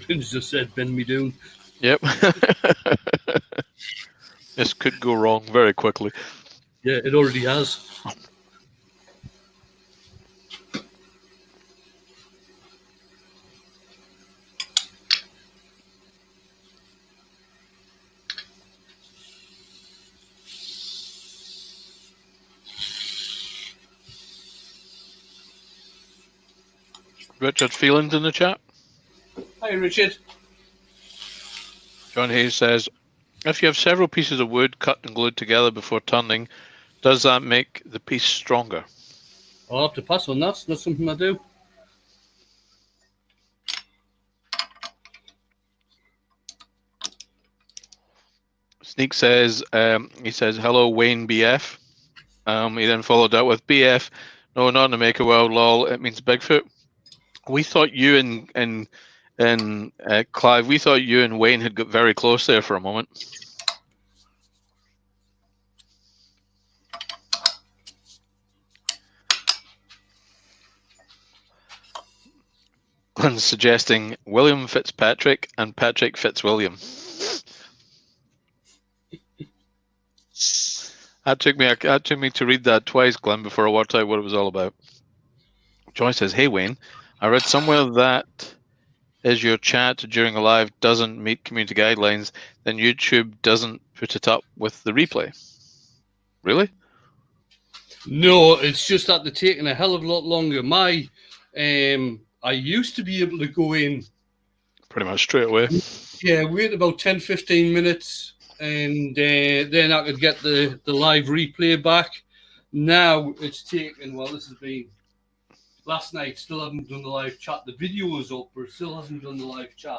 Prince just said, bend me down. Yep. This could go wrong very quickly. Yeah, it already has. Richard Feelings in the chat. Hi, Richard. John Hayes says, if you have several pieces of wood cut and glued together before turning, does that make the piece stronger? I'll have to pass on that. It's not something I do. Sneak says, he says, hello, Wayne BF. He then followed up with BF. No, not in the Maker World, lol. It means Bigfoot. We thought you and Clive, we thought you and Wayne had got very close there for a moment. Glenn's suggesting William Fitzpatrick and Patrick Fitzwilliam. That took me to read that twice, Glenn, before I worked out what it was all about. Joy says, hey, Wayne, I read somewhere that as your chat during a live doesn't meet community guidelines, then YouTube doesn't put it up with the replay. Really? No, it's just that they're taking a hell of a lot longer. I used to be able to go in pretty much straight away. Yeah, wait about 10, 15 minutes, and then I could get the live replay back. Now it's taken, well, this has been last night, still haven't done the live chat. The video is up, but still hasn't done the live chat.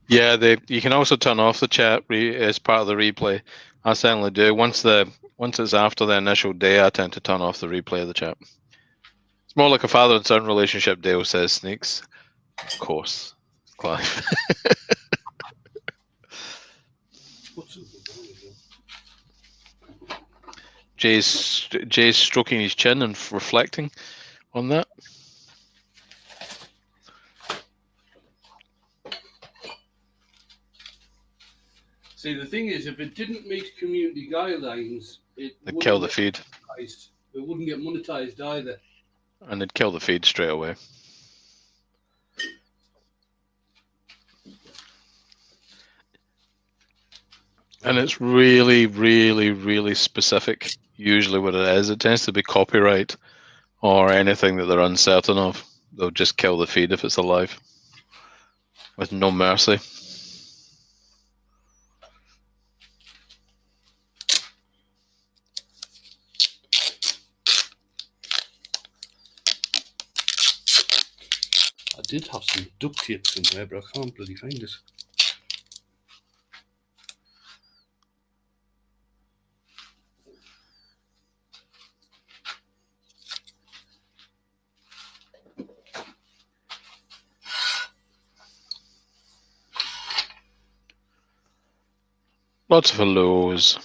Yeah, you can also turn off the chat as part of the replay. I certainly do. Once it's after the initial day, I tend to turn off the replay of the chat. It's more like a father and son relationship, Dale says, Sneaks. Of course, Clive. Jay's stroking his chin and reflecting on that. See, the thing is, if it didn't meet community guidelines, they'd kill the feed. It wouldn't get monetized either. And they'd kill the feed straight away. And it's really, really, really specific, usually what it is. It tends to be copyright or anything that they're uncertain of. They'll just kill the feed if it's alive with no mercy. I did have some duct tape somewhere, but I can't bloody find it. Lots of hellos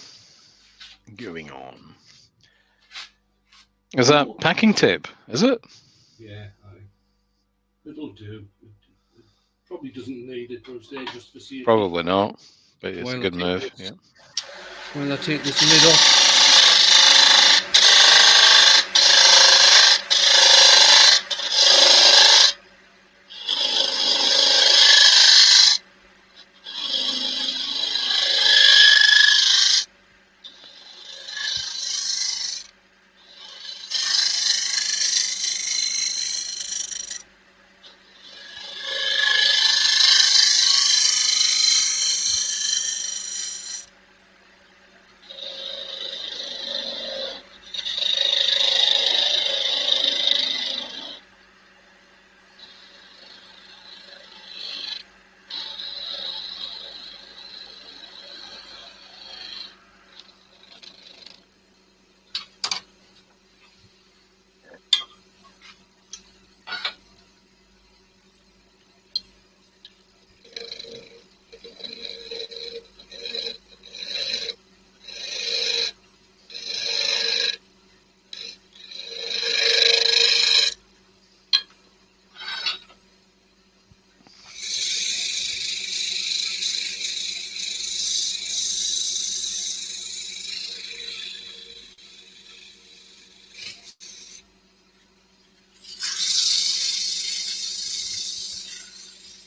going on. Is that packing tape? Is it? Yeah, it'll do. It probably doesn't need it, but it's there just for safety. Probably not, but it's a good move. Yeah. When I take this lid off.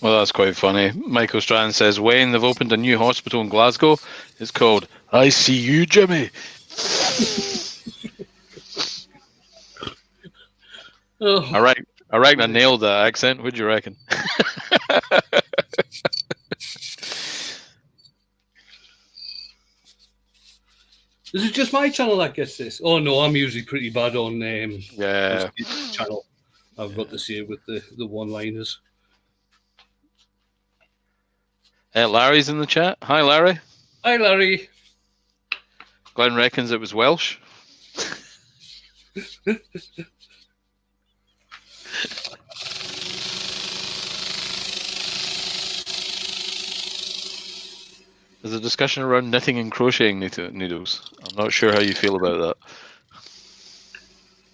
Well, that's quite funny. Michael Strand says, Wayne, they've opened a new hospital in Glasgow. It's called I See You, Jimmy. Oh, I reckon I nailed that accent. What do you reckon? is it just my channel that gets this? Oh no, I'm usually pretty bad on Yeah. channel. I've got to say with the one-liners. Larry's in the chat. Hi, Larry. Hi, Larry. Glenn reckons it was Welsh. There's a discussion around knitting and crocheting needles. I'm not sure how you feel about that.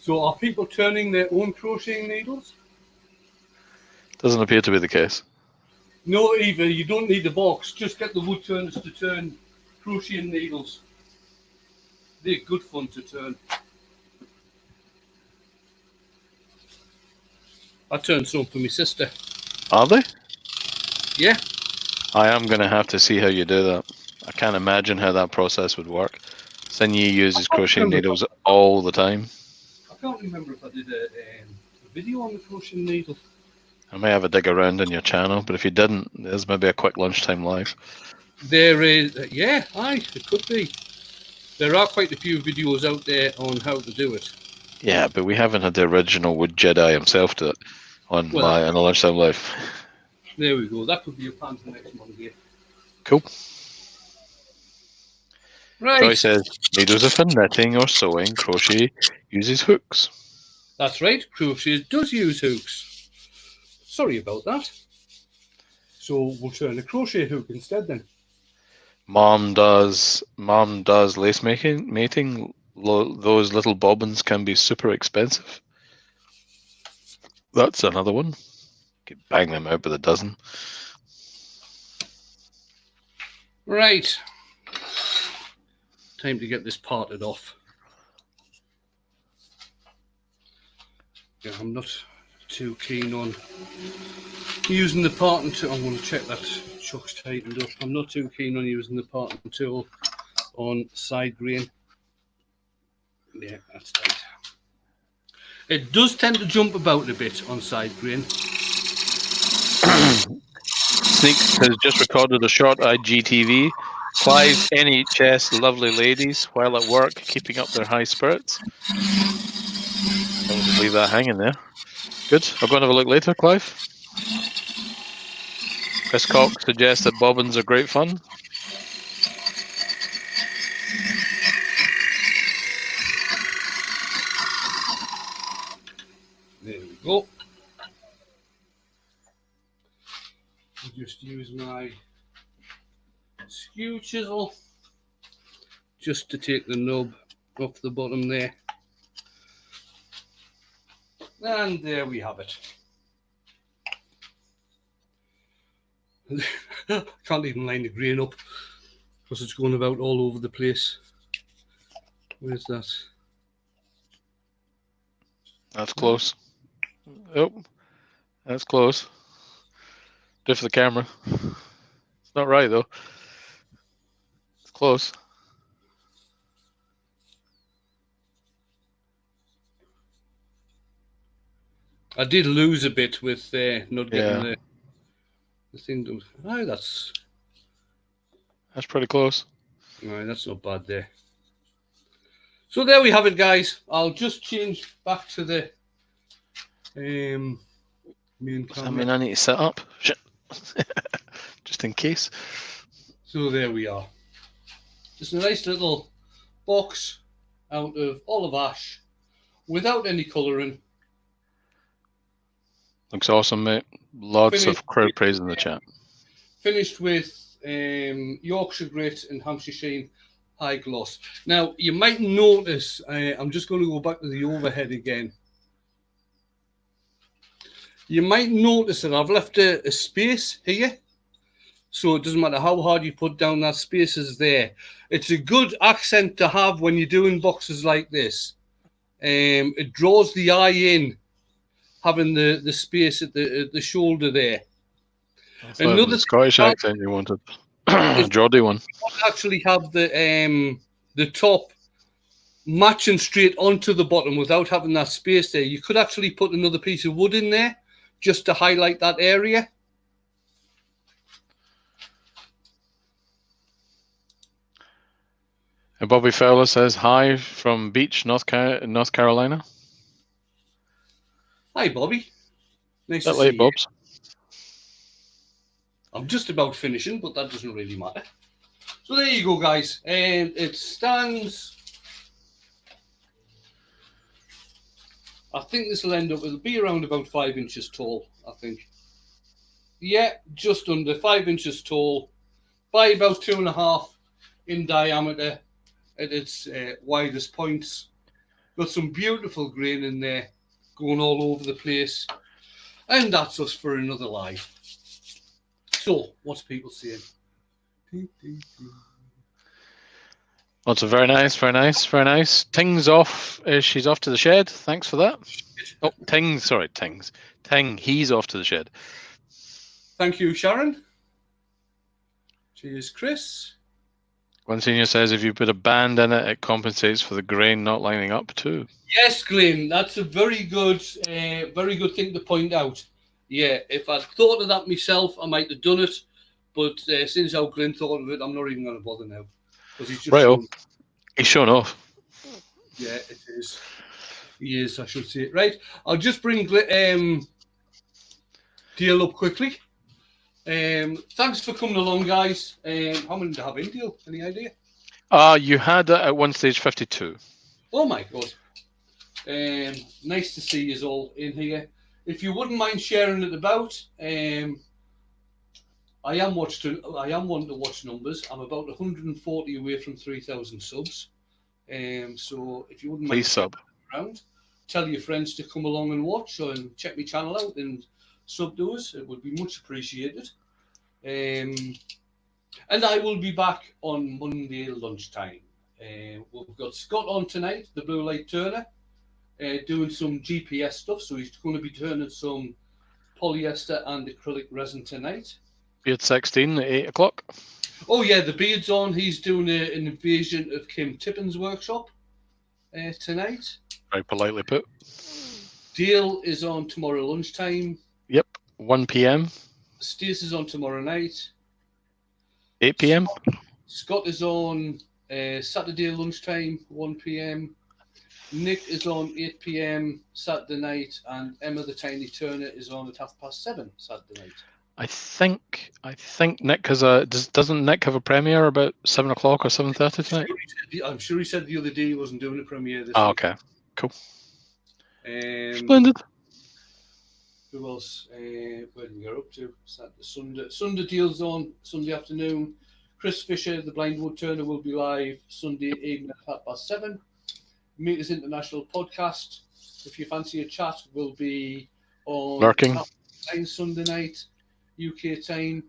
So are people turning their own crocheting needles? Doesn't appear to be the case. No, Eva, you don't need the box. Just get the wood turners to turn crocheting needles. They're good fun to turn. I turned some for my sister. Are they? Yeah. I am going to have to see how you do that. I can't imagine how that process would work. Sinyi uses crocheting needles all the time. I can't remember if I did a video on the crocheting needle. I may have a dig around in your channel, but if you didn't, there's maybe a quick lunchtime live. There is, yeah, it could be. There are quite a few videos out there on how to do it. Yeah, but we haven't had the original Wood Jedi himself do it on a lunchtime live. There we go. That could be a plan for next Monday. Cool. Right. Joy says, needles are for knitting or sewing. Crochet uses hooks. That's right. Crochet does use hooks. Sorry about that. So we'll turn a crochet hook instead then. Mom does lace mating. Those little bobbins can be super expensive. That's another one. Could bang them out with a dozen. Right. Time to get this parted off. Yeah, I'm not too keen on using the parting tool. I'm going to check that chuck's tightened up. I'm not too keen on using the parting tool on side grain. Yeah, that's tight. It does tend to jump about a bit on side grain. Sneak has just recorded a short IGTV. Clive, NHS, lovely ladies, while at work, keeping up their high spirits. I'll just leave that hanging there. Good. I'll go and have a look later, Clive. Chris Cox suggests that bobbins are great fun. There we go. I'll just use my skew chisel just to take the nub off the bottom there. And there we have it. Can't even line the grain up because it's going about all over the place. Where's that? That's close. Oh, that's close. Do it for the camera. It's not right, though. It's close. I did lose a bit with not getting Yeah. the thing done. Oh, that's pretty close. right, that's not bad there. So there we have it, guys. I'll just change back to the main Does that camera. mean I need to set up? Shit. Just in case. So there we are. It's a nice little box out of olive ash without any colouring. Looks awesome, mate. Lots Finished of crowd praise in the chat. Finished with Yorkshire Grit and Hampshire Sheen High Gloss. Now, you might notice, I'm just going to go back to the overhead again. You might notice that I've left a space here. So it doesn't matter how hard you put down, that space is there. It's a good accent to have when you're doing boxes like this. It draws the eye in, having the space at the shoulder there. I thought it was Another the Scottish accent you wanted. Geordie one. actually have the top matching straight onto the bottom without having that space there. You could actually put another piece of wood in there just to highlight that area. And Bobby Fowler says hi from Beach, North Carolina. Hi, Bobby. Nice Bit to late, see you. Bobs. I'm just about finishing, but that doesn't really matter. So there you go, guys. And it stands. I think this will end up, it'll be around about 5 inches tall, I think. Yeah, just under 5 inches tall, by about 2.5 in diameter at its widest points. Got some beautiful grain in there, going all over the place. And that's us for another live. So, what's people saying? Lots of very nice, very nice, very nice. Ting's off. She's off to the shed. Thanks for that. Oh, Ting. Sorry, Ting's. Ting, he's off to the shed. Thank you, Sharon. Cheers, Chris. One senior says if you put a band in it, it compensates for the grain not lining up too. Yes, Glenn, that's a very good thing to point out. Yeah, if I'd thought of that myself, I might have done it. But since how Glenn thought of it, I'm not even going to bother now. Because he's just Right, he's showing off. Yeah, it is. He is, I should say. Right, I'll just bring Dale up quickly. Thanks for coming along, guys. How many do I have in, Dale? Any idea? You had at one stage 52. Oh my God. Nice to see you all in here. If you wouldn't mind sharing it about, I am wanting to watch numbers. I'm about 140 away from 3,000 subs. So if you wouldn't mind sub around, tell your friends to come along and watch and check my channel out and sub to us. It would be much appreciated. And I will be back on Monday lunchtime. We've got Scott on tonight, the Blue Light Turner, doing some GPS stuff. So he's going to be turning some polyester and acrylic resin tonight. Beard 16 at 8 o'clock. Oh yeah, the beard's on. He's doing an invasion of Kim Tippin's workshop tonight. Very politely put. Dale is on tomorrow lunchtime. Yep, 1 p.m. Stace is on tomorrow night. 8 p.m. Scott is on Saturday lunchtime, 1 p.m. Nick is on 8 p.m. Saturday night, and Emma the Tiny Turner is on at 7:30 Saturday night. I think Nick has doesn't Nick have a premiere about 7 o'clock or 7:30 tonight? I'm sure he said the other day he wasn't doing a premiere this week. Okay, cool. Splendid. Who else? Where did we get up to? Sunday deals on Sunday afternoon. Chris Fisher, the Blind Wood Turner, will be live Sunday evening at 7:30. Meters International podcast. If you fancy a chat, will be on Lurking. 9 Sunday night, UK time.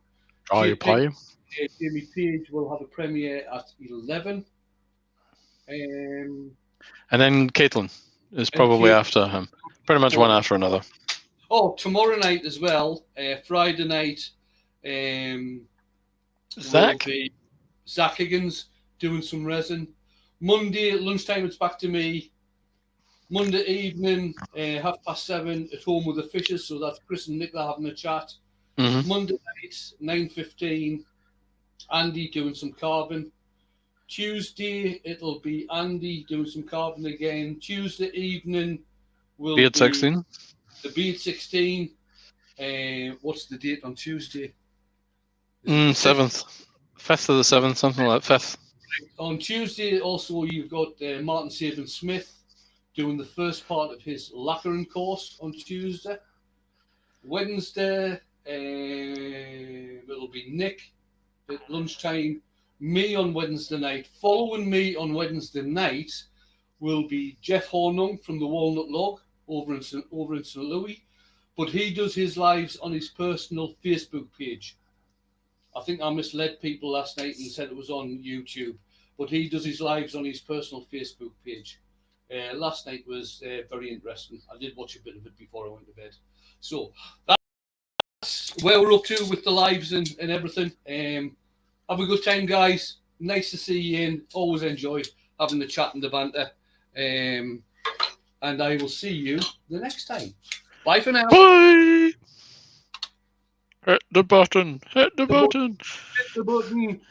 Draw your play. Jamie Page will have a premiere at 11. And then Caitlin is probably after him. Pretty much one after another. Oh, tomorrow night as well. Friday night. Zach Higgins doing some resin. Monday at lunchtime, it's back to me. Monday evening, 7:30 at home with the Fishers. So that's Chris and Nick having a chat. Mm-hmm. Monday night, 9:15, Andy doing some carving. Tuesday, it'll be Andy doing some carving again. Tuesday evening will Beard be 16. The Beard 16. What's the date on Tuesday? 7th. 5th of the 7th, something like that. 5th. On Tuesday, also, you've got Martin Saban Smith doing the first part of his lacquering course on Tuesday. Wednesday, it'll be Nick at lunchtime. Me on Wednesday night. Following me on Wednesday night will be Jeff Hornung from the Walnut Log over in St. Louis. But he does his lives on his personal Facebook page. I think I misled people last night and said it was on YouTube. But he does his lives on his personal Facebook page. Last night was very interesting. I did watch a bit of it before I went to bed. So that's where we're up to with the lives and everything. Have a good time, guys. Nice to see you in. Always enjoy having the chat and the banter. And I will see you the next time. Bye for now. Bye. Hit the button. Hit the button. Hit the button.